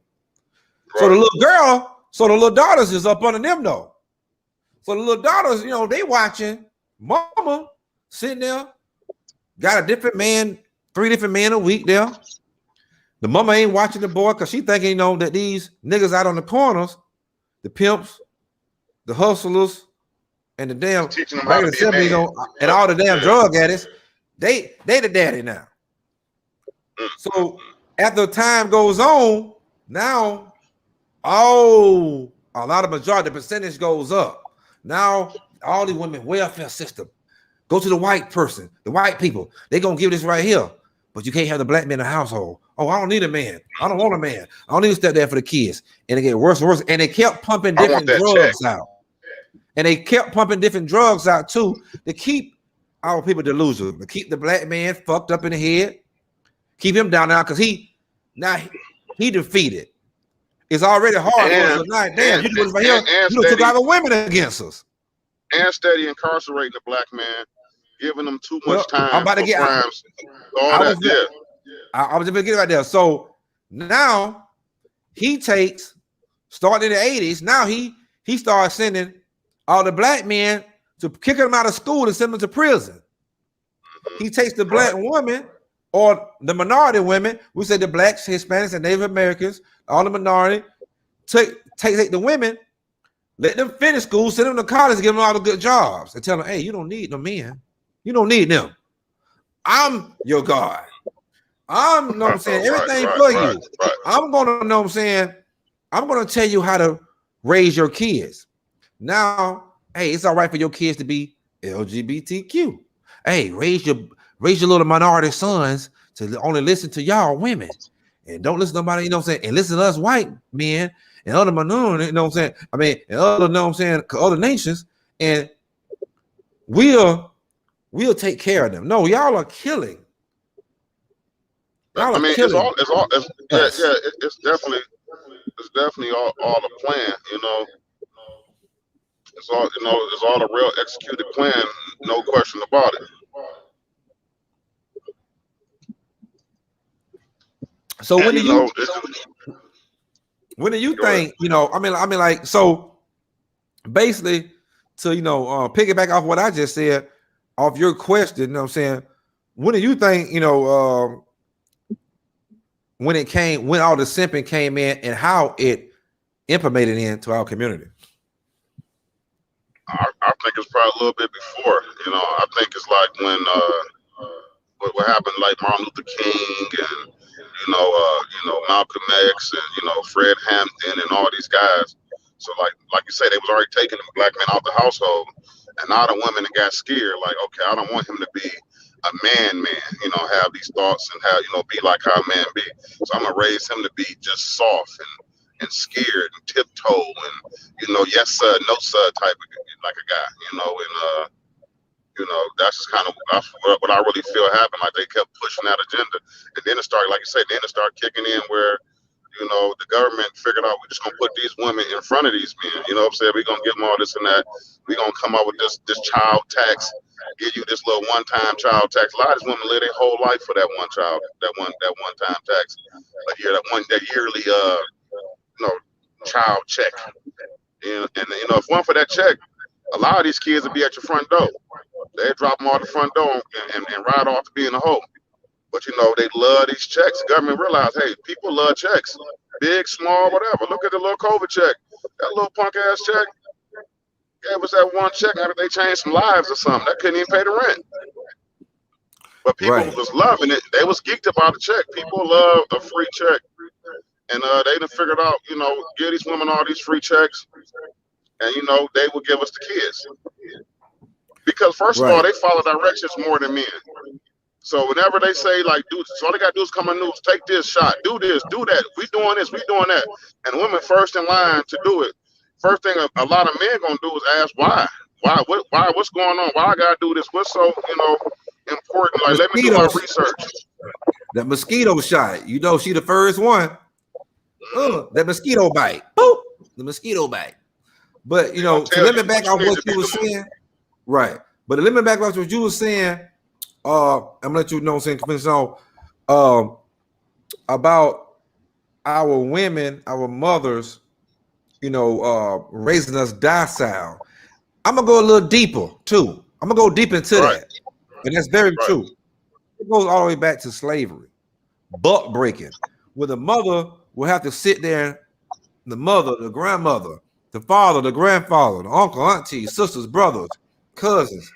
So the little daughters is up under them though. So the little daughters, you know, they watching mama sitting there, got a different man, 3 different men a week there. The mama ain't watching the boy because she thinking, you know, that these niggas out on the corners, the pimps, the hustlers, and the damn teaching them how to be a man. And all the damn drug addicts, they the daddy now. So after time goes on, now a lot of majority, the percentage goes up. Now all these women welfare system go to the white person, the white people. They gonna give this right here, but you can't have the black man in the household. Oh, I don't need a man. I don't want a man. I don't need to step there for the kids. And it get worse and worse. And they kept pumping different drugs out. And they kept pumping different drugs out too to keep our people delusional, to keep the black man fucked up in the head, keep him down now because he defeated. It's already hard. You took out the women against us. And steady incarcerating the black man, giving them too much time. I'm about to get crimes. I was just gonna get right there. So now he takes, starting in the 80s, now he starts sending all the black men to kick them out of school and send them to prison. He takes the black woman or the minority women, we say the blacks, Hispanics, and Native Americans, all the minority, take the women, let them finish school, send them to college, give them all the good jobs, and tell them, hey, you don't need no men. You don't need them. I'm your God. I'm, you know what I'm saying, everything for you. I'm gonna, you know what I'm saying, I'm gonna tell you how to raise your kids. Now, hey, it's all right for your kids to be LGBTQ. Hey, raise your little minority sons to only listen to y'all women and don't listen to nobody, you know what I'm saying, and listen to us white men and other minority, you know what I'm saying, and other, you know what I'm saying, other nations, and we'll take care of them. No, y'all are killing. I mean, it's definitely all a plan, you know. It's all, you know, it's all a real executed plan, no question about it. So when do you think, you know, I mean, like, so basically to, you know, piggyback off what I just said, off your question, you know what I'm saying, when do you think, you know, when all the simping came in and how it implemented into our community? I think it's probably a little bit before, you know. I think it's like when what happened, like Martin Luther King and you know Malcolm X and you know Fred Hampton and all these guys. So like you say, they was already taking the black men out the household, and now the women got scared. Like, okay, I don't want him to be a man, you know, have these thoughts and have, you know, be like how a man be. So I'm gonna raise him to be just soft and scared and tiptoe and yes sir, no sir type of like a guy, that's just kind of what I really feel happened. Like they kept pushing that agenda, and then it started, like you said, then it started kicking in where the government figured out we're just gonna put these women in front of these men. You know what I'm saying? We're gonna give them all this and that. We're gonna come up with this child tax, give you this little one-time child tax. A lot of these women live their whole life for that one child, that one-time tax. That yearly child check. And if one for that check, a lot of these kids would be at your front door. They drop them off the front door and ride off to be in the hole. But they love these checks. The government realized, hey, people love checks, big, small, whatever. Look at the little COVID check, that little punk ass check. Yeah, it was that one check after they changed some lives or something. That couldn't even pay the rent. But people was loving it. They was geeked about the check. People love a free check, and they done figured out, give these women all these free checks, and they would give us the kids. Because first of all, they follow directions more than men. So whenever they say, like, dude, so all they got to do is come in news, take this shot, do this, do that. We doing this, we doing that. And women first in line to do it. First thing a lot of men going to do is ask why. Why? What's going on? Why I got to do this? What's so, important? Like, let me do my research. That mosquito shot. She the first one. That mosquito bite. Boop. The mosquito bite. But, to limit back on what you were saying. Right. But to limit back on what you were saying, I'm gonna let you know finish on about our women, our mothers, raising us docile. I'm gonna go a little deeper too. I'm gonna go deep into that, and that's very true. It goes all the way back to slavery, buck breaking, where the mother will have to sit there. The mother, the grandmother, the father, the grandfather, the uncle, auntie, sisters, brothers, cousins.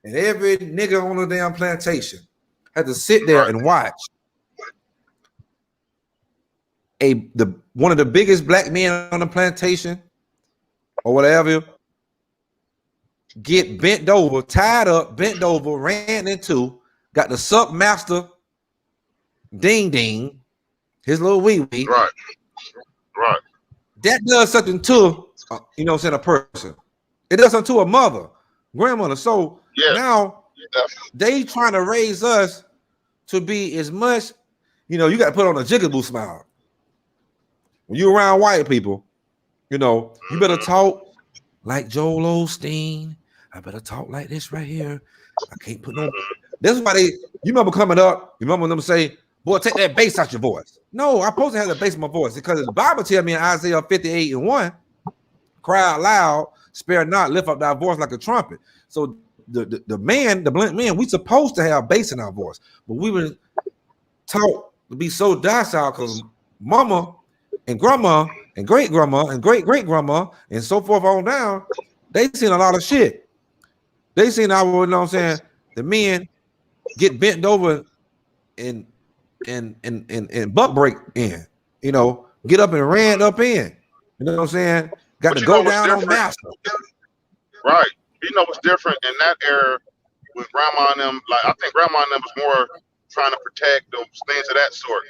And every nigga on the damn plantation had to sit there and watch one of the biggest black men on the plantation or whatever get bent over, tied up, bent over, ran into, got the suck master ding ding, his little wee wee. Right. That does something to a person. It does something to a mother, grandmother. So now they trying to raise us to be as much, you got to put on a jigaboo smile. When you're around white people, you better talk like Joel Osteen. I better talk like this right here. I can't put no. That's why you remember coming up, you remember them say, boy, take that bass out your voice. No, I'm supposed to have the bass in my voice because the Bible tells me in Isaiah 58:1, cry out loud, spare not, lift up thy voice like a trumpet. So the blunt man, we supposed to have bass in our voice, but we were taught to be so docile because mama and grandma and great grandma and great great grandma and so forth on down, they seen a lot of shit. They seen the men get bent over and buck break in, get up and ran up in. You know what I'm saying? Got to go down on master. Right. What's different in that era with grandma and them, like I think grandma and them was more trying to protect those things of that sort.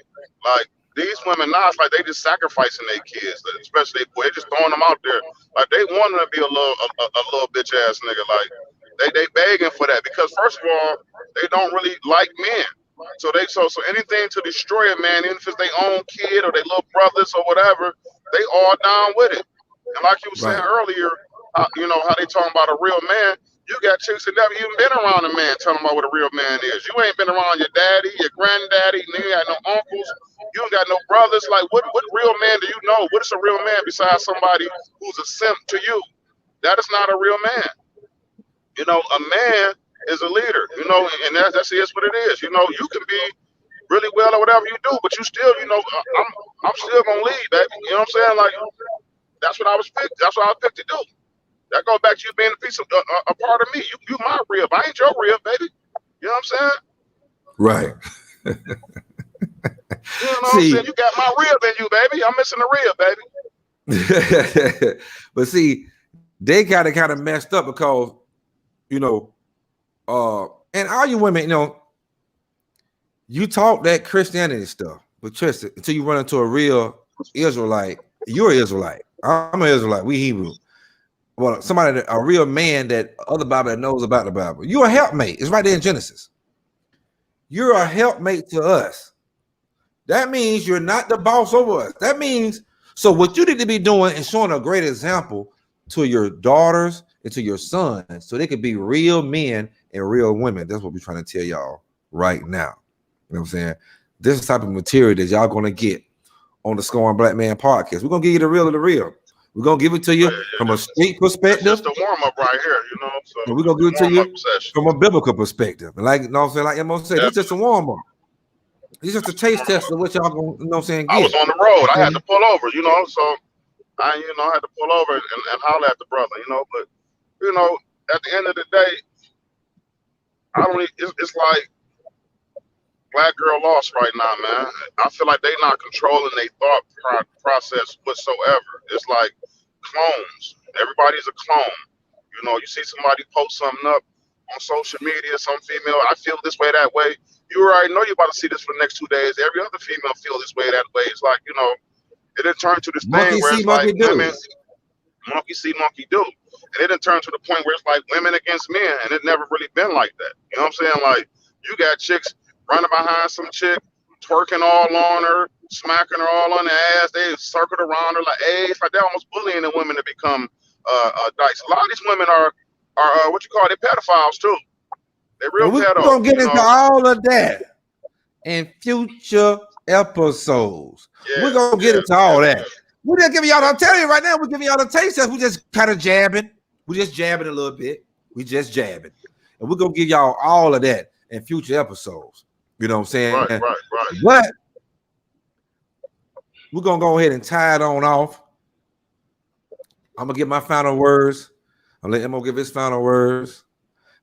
Like these women now, it's like they just sacrificing their kids, especially they just throwing them out there. Like they want them to be a little bitch ass nigga. Like they begging for that because first of all, they don't really like men. So anything to destroy a man, even if it's their own kid or their little brothers or whatever, they all down with it. And like you were saying earlier, how they talking about a real man. You got chicks that never even been around a man telling about what a real man is. You ain't been around your daddy, your granddaddy, you ain't got no uncles, you ain't got no brothers. Like what real man do you know? What is a real man besides somebody who's a simp to you? That is not a real man. A man is a leader, and that's what it is. You can be really well or whatever you do, but you still, I'm still gonna lead, baby. You know what I'm saying? Like that's what I was picked. That's what I was picked to do. That goes back to you being a piece of a part of me. You my rib. I ain't your rib, baby. You know what I'm saying? Right. You know what I'm saying? You got my rib in you, baby. I'm missing the rib, baby. But see, they kind of messed up because, and all you women, you talk that Christianity stuff, but trust it, until you run into a real Israelite, You're an Israelite. I'm an Israelite. We Hebrew. Well, somebody, a real man that other Bible that knows about the Bible. You're a helpmate. It's right there in Genesis. You're a helpmate to us. That means you're not the boss over us. That means, so what you need to be doing is showing a great example to your daughters and to your sons so they could be real men and real women. That's what we're trying to tell y'all right now. You know what I'm saying? This is the type of material that y'all going to get on the Scoring Black Man podcast. We're going to give you the real of the real. We're going to give it to you from a street perspective. It's just a warm-up right here, you know? So and we're going to give it to you from a biblical perspective. Like, you know what I'm saying? Like Mo said, it's just a warm-up. It's just a taste test of what y'all going to, you know what I'm saying, get. I was on the road. I had to pull over, you know? So, I had to pull over and holler at the brother, you know? But, you know, at the end of the day, it's like black girl lost right now, man. I feel like they not controlling their thought process whatsoever. It's like clones. Everybody's a clone. You know, you see somebody post something up on social media, some female, I feel this way, that way. You already know you're about to see this for the next 2 days. Every other female feel this way, that way. It's like, you know, it didn't turn to this thing where it's like women, monkey see, monkey do. And it didn't turn to the point where it's like women against men. And it never really been like that. You know what I'm saying? Like, you got chicks running behind some chick, twerking all on her, smacking her all on the ass. They circled around her like, hey, it's like they're almost bullying the women to become dykes. A lot of these women are what you call it, pedophiles too. They're real pedos. We're gonna get into all of that in future episodes. Yeah, we're gonna get into all that. We're just giving y'all, I'm telling you right now, we're giving y'all the taste test. We just kind of jabbing. We're just jabbing a little bit. We just jabbing. And we're gonna give y'all all of that in future episodes. You know what I'm saying? Right. But we're gonna go ahead and tie it on off. I'm gonna give my final words. I'll let Mo give his final words.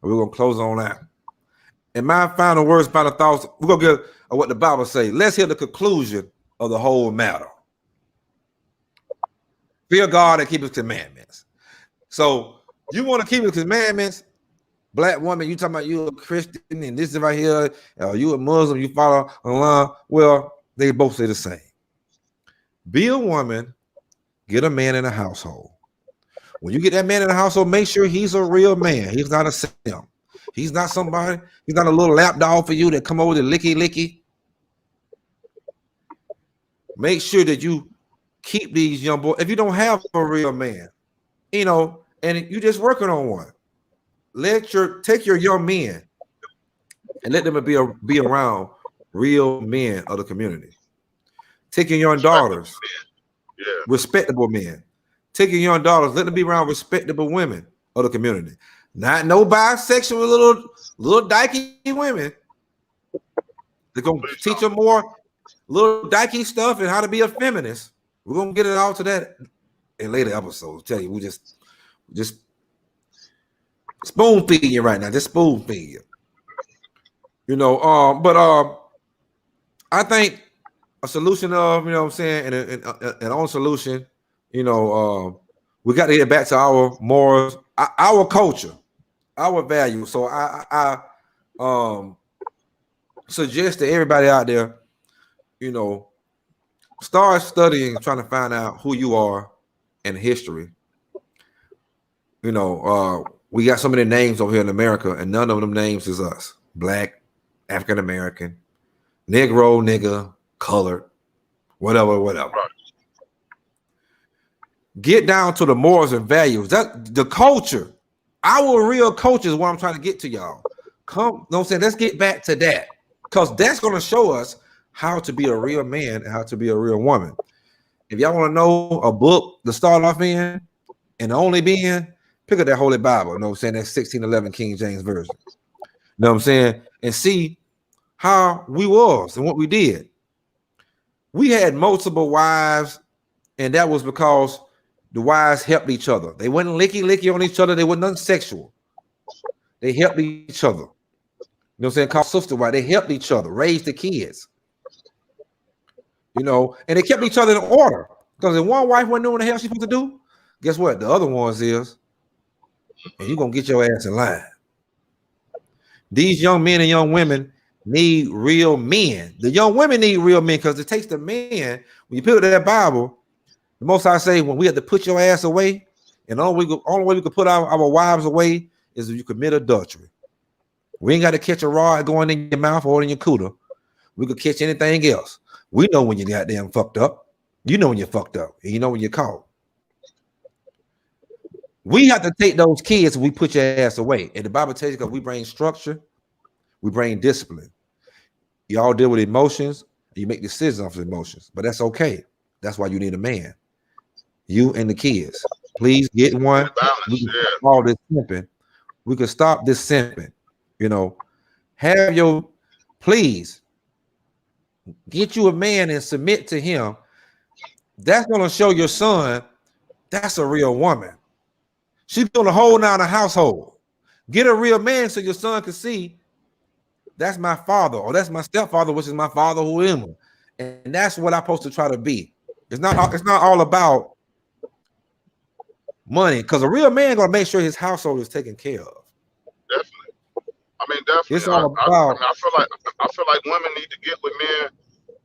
And we're gonna close on that. And my final words, final thoughts, we're gonna give what the Bible says. Let's hear the conclusion of the whole matter. Fear God and keep his commandments. So you want to keep his commandments, black woman, you talking about you a Christian and this is right here, you a Muslim, you follow Allah. Well, they both say the same. Be a woman, get a man in a household. When you get that man in the household, make sure he's a real man. He's not a simp. He's not somebody, he's not a little lap dog for you that come over to licky. Make sure that you keep these young boys. If you don't have a real man, you know, and you just working on one, take your young men and let them be around real men of the community. Take your young daughters, respectable men. Take your young daughters, let them be around respectable women of the community. Not no bisexual little dykey women. They're gonna teach them more little dykey stuff and how to be a feminist. We're gonna get it all to that in later episodes. Tell you, we just spoon feeding you right now. Just spoon feeding you. You know, but I think a solution of, you know what I'm saying, and an own solution, you know, we got to get back to our morals, our culture, our values. So I suggest to everybody out there, you know, start studying, trying to find out who you are in history. You know, we got so many names over here in America, and none of them names is us. Black, African American, Negro, nigga, colored, whatever. Get down to the morals and values. That the culture, our real culture is what I'm trying to get to y'all. Come, you know what I'm saying? Let's get back to that, because that's going to show us how to be a real man and how to be a real woman. If y'all want to know a book to start off in and only being, pick up that Holy Bible. You know what I'm saying? That 1611 King James Version. You know what I'm saying? And see how we was and what we did. We had multiple wives, and that was because the wives helped each other. They wasn't licky on each other. They wasn't nothing sexual. They helped each other. You know what I'm saying? Called sister wife. They helped each other, raise the kids. You know, and they kept each other in order. Because if one wife wasn't doing what the hell she's supposed to do, guess what? The other ones is, and you're going to get your ass in line. These young men and young women need real men. The young women need real men, because it takes the man, when you pick up that Bible The Most High say when we have to put your ass away, and the only way we could put our wives away is if you commit adultery. We ain't got to catch a rod going in your mouth or in your cooter. We could catch anything else. We know when you goddamn fucked up. You know when you're fucked up, and you know when you're caught. We have to take those kids and we put your ass away. And the Bible tells you, because we bring structure, we bring discipline. Y'all deal with emotions, you make decisions off of emotions, but that's okay. That's why you need a man. You and the kids. Please get one. We can stop all this simping. We can stop this simping. You know, please get you a man and submit to him. That's going to show your son that's a real woman. She's going to hold down a household. Get a real man so your son can see that's my father, or that's my stepfather, which is my father who is him. And that's what I'm supposed to try to be. It's not all about money, because a real man gonna make sure his household is taken care of. Definitely. I mean, definitely. It's all about. I feel like women need to get with men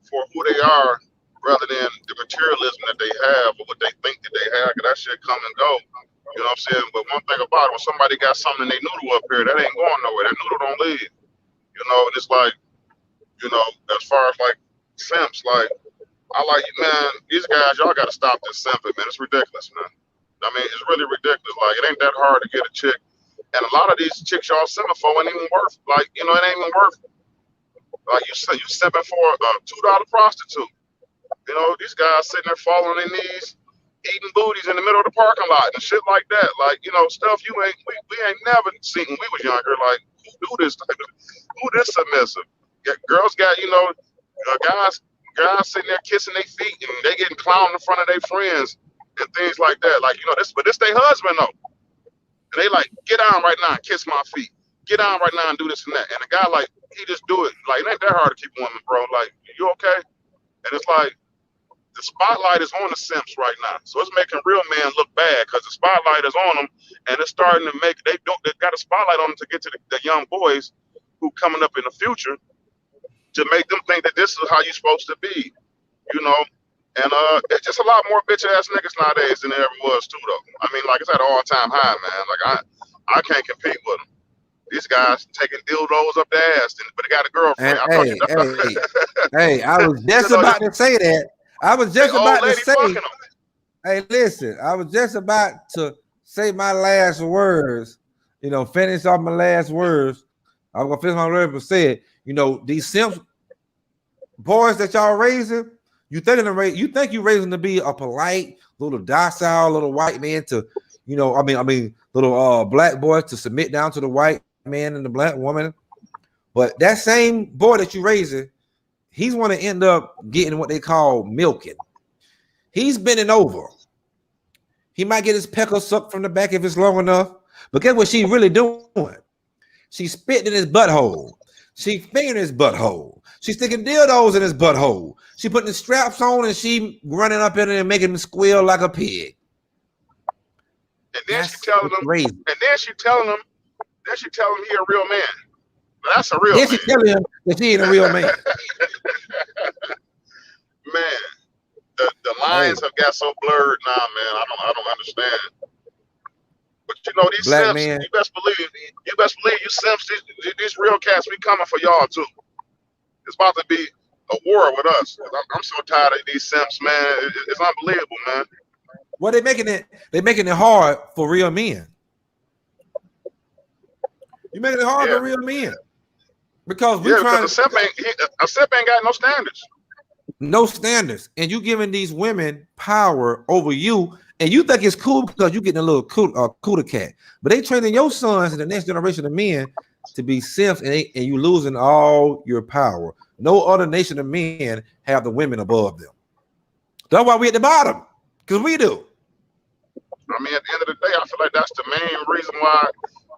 for who they are, rather than the materialism that they have or what they think that they have. Cause that shit come and go. You know what I'm saying? But one thing about it, when somebody got something in they noodle up here, that ain't going nowhere. That noodle don't leave. You know, and it's like, you know, as far as like simps, like I like, man, these guys, y'all got to stop this simping, man. It's ridiculous, man. I mean, it's really ridiculous. Like, it ain't that hard to get a chick. And a lot of these chicks y'all simping for ain't even worth, like, you know, it ain't even worth, like, you simping for a $2 prostitute. You know, these guys sitting there falling on their knees, eating booties in the middle of the parking lot and shit like that. Like, you know, stuff we ain't never seen when we was younger. Like, who do this type of, who this submissive? Yeah, girls got, you know, guys sitting there kissing their feet and they getting clowned in front of their friends and things like that. Like, you know, this their husband though. And they like, get down right now and kiss my feet. Get down right now and do this and that. And the guy, like, he just do it. Like, it ain't that hard to keep a woman, bro. Like, you okay? And it's like, the spotlight is on the simps right now. So it's making real men look bad because the spotlight is on them, and it's starting to make, they got a spotlight on them to get to the young boys who coming up in the future to make them think that this is how you're supposed to be, you know? And it's just a lot more bitch ass niggas nowadays than there ever was too, though. I mean, like, it's at an all-time high, man. Like, I can't compete with them. These guys taking dildos up their ass, but they got a girlfriend. Hey, I was just about to say that. I was just about to say, hey, listen, I was just about to say my last words, you know, finish off my last words. I'm going to finish my words, but say it, you know, these simps boys that y'all raising, you think you raising to be a polite, little docile, little white man to, you know, I mean, little black boys to submit down to the white man and the black woman. But that same boy that you raising, he's want to end up getting what they call milking. He's bending over. He might get his pecker sucked from the back if it's long enough. But guess what she's really doing? She's spitting in his butthole. She's fingering his butthole. She's sticking dildos in his butthole. She putting the straps on and she running up in there and making him squeal like a pig. And then she telling him, he a real man. That's a real man. Then she telling him that she ain't a real man. Man, the lines have got so blurred now, man. I don't understand. But you know, these black simps, man. you best believe you simps, these real cats, we coming for y'all too. It's about to be a war with us. I'm so tired of these simps, man. It's unbelievable, man. Well, they're making it hard for real men. You're making it hard for real men. Because a simp ain't got no standards. No standards. And you giving these women power over you, and you think it's cool because you getting a little cooler cat. But they training your sons and the next generation of men to be simps, and you losing all your power. No other nation of men have the women above them. That's why we at the bottom, because we do. I mean, at the end of the day, I feel like that's the main reason why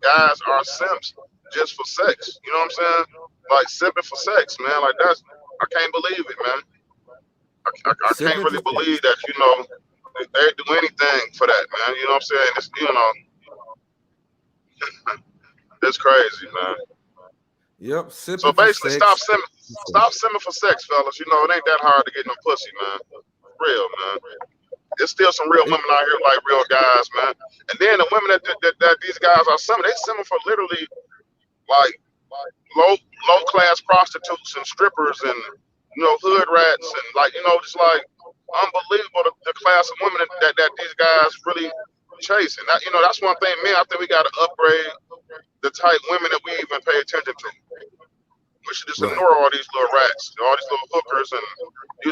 guys are simps, just for sex. You know what I'm saying? Like, simping for sex, man. Like, I can't believe it, man. I can't really believe that, you know, they do anything for that, man. You know what I'm saying? It's, you know, it's crazy, man. Yep. So basically, stop simping for sex, fellas. You know, it ain't that hard to get no pussy, man. Real, man. there's still some real women out here like real guys, man. And then the women that these guys are some, they similar for literally like low class prostitutes and strippers and hood rats and like just like unbelievable the class of women that these guys really chase. And that that's one thing, man. I think we got to upgrade the type women that we even pay attention to. We should just ignore all these little rats, all these little hookers, and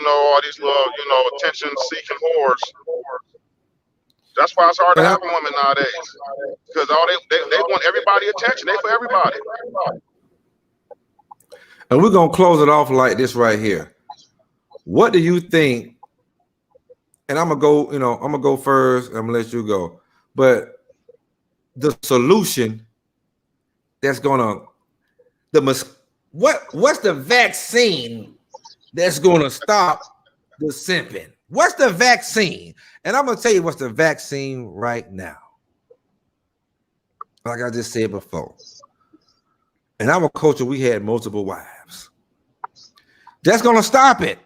all these little attention-seeking whores. That's why it's hard to have a woman nowadays, because they want everybody attention. They for everybody. And we're gonna close it off like this right here. What do you think? And I'm gonna go. I'm gonna go first. I'm gonna let you go. But the solution that's gonna what's the vaccine that's gonna stop the simping? What's the vaccine? And I'm gonna tell you what's the vaccine right now. Like I just said before. In our culture, we had multiple wives. That's gonna stop it.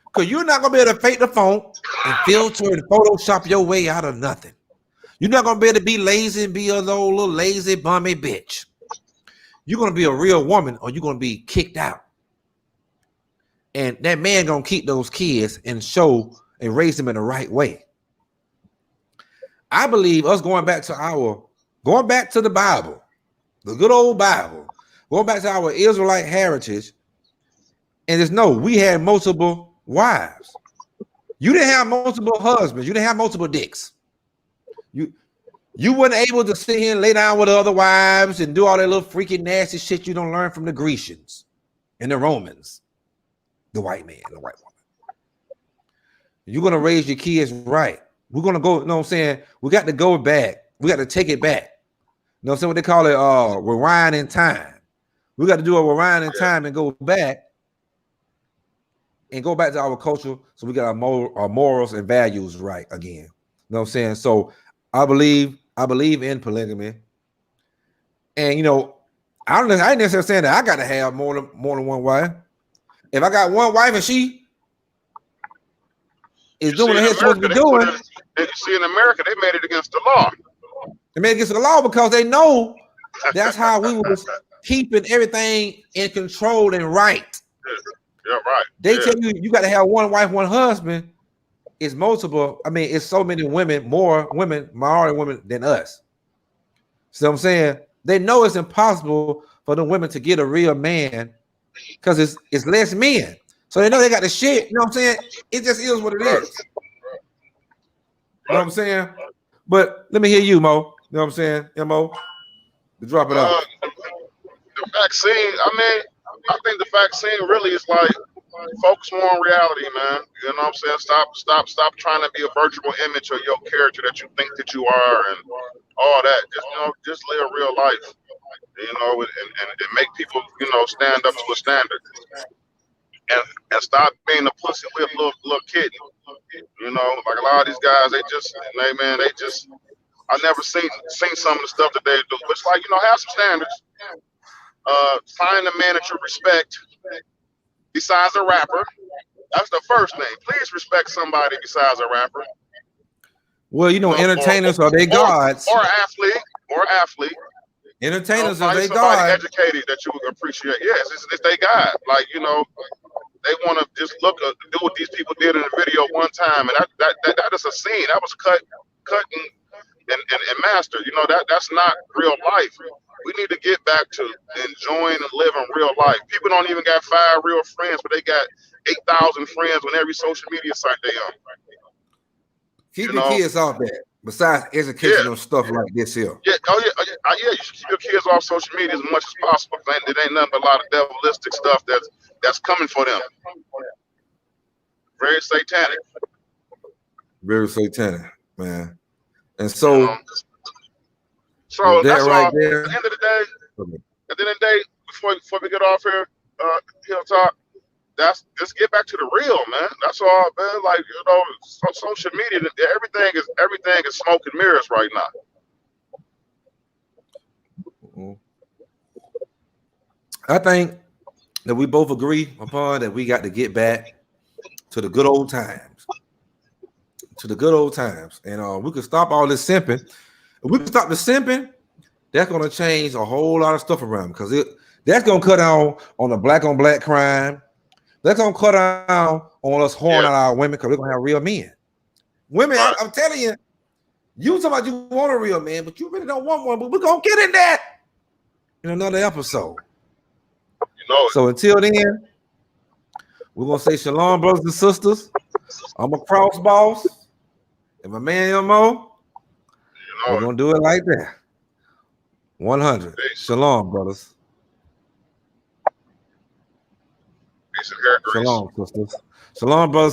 Because you're not gonna be able to fake the phone and filter and Photoshop your way out of nothing. You're not gonna be able to be lazy and be a little lazy bummy bitch. You're gonna be a real woman, or you're gonna be kicked out. And that man gonna keep those kids and show and raise them in the right way. I believe us going back to the Bible, the good old Bible, going back to our Israelite heritage, and we had multiple wives. You didn't have multiple husbands. You didn't have multiple dicks. You weren't able to sit here and lay down with other wives and do all that little freaking nasty shit you don't learn from the Grecians and the Romans, the white man, the white woman. You're going to raise your kids right. We're going to go, what I'm saying? We got to go back. We got to take it back. What I'm saying? What they call it, rewind in time. We got to do a rewind in time and go back to our culture, so we got our morals and values right again. You know what I'm saying? So I believe in polygamy. And I ain't necessarily saying that I got to have more than one wife. If I got one wife and she is doing what they're supposed to be doing, you see, in America, they made it against the law. They made it against the law because they know that's how we was keeping everything in control and right. Yeah, right. They tell you got to have one wife, one husband. It's multiple. I mean, it's so many women, more women, minority women than us. See what I'm saying? They know it's impossible for the women to get a real man because it's less men. So they know they got the shit. You know what I'm saying? It just is what it is. You know what I'm saying? But let me hear you, Mo. You know what I'm saying? Mo, to drop it out. The vaccine, I think the vaccine really is like focus more on reality, man. You know what I'm saying? Stop trying to be a virtual image of your character that you think that you are and all that. Just live real life. And make people, stand up to a standard. And stop being a pussy whipped little kid. Like a lot of these guys, I never seen some of the stuff that they do. But it's like, have some standards. Find a man that you respect besides a rapper. That's the first thing. Please respect somebody besides a rapper. Well, entertainers are they gods. Or athlete. Entertainers are they they gods. Educated that you appreciate. Yes, it's they God. Like, they want to just do what these people did in the video one time, and that is a scene. That was cut and mastered. That's not real life. We need to get back to enjoying and living real life. People don't even got 5 real friends, but they got 8,000 friends on every social media site they on. Keep your kids off that. Besides educational stuff like this here. Yeah, you should keep your kids off social media as much as possible. It ain't nothing but a lot of devilistic stuff that's coming for them. Very satanic. Very satanic, man. And so, so that's right all. there. At the end of the day, before we get off here, Hilltop, just get back to the real, man. That's all, man. Like, social media, everything is smoke and mirrors right now. I think that we both agree upon that we got to get back to the good old times. to the good old times, and we could stop all this simping. If we can stop the simping, that's going to change a whole lot of stuff around, because that's going to cut down on the black on black crime. That's going to cut down on us whoring out our women, because we're going to have real men. Women, I'm telling you, you talking about you want a real man, but you really don't want one. But we're going to get in that in another episode. You know it. So until then, we're going to say shalom, brothers and sisters. I'm a cross boss. And my man MO, we're going to do it like that. 100. Peace. Shalom, brothers. Peace and hair grease. Shalom, sisters. Shalom, brothers.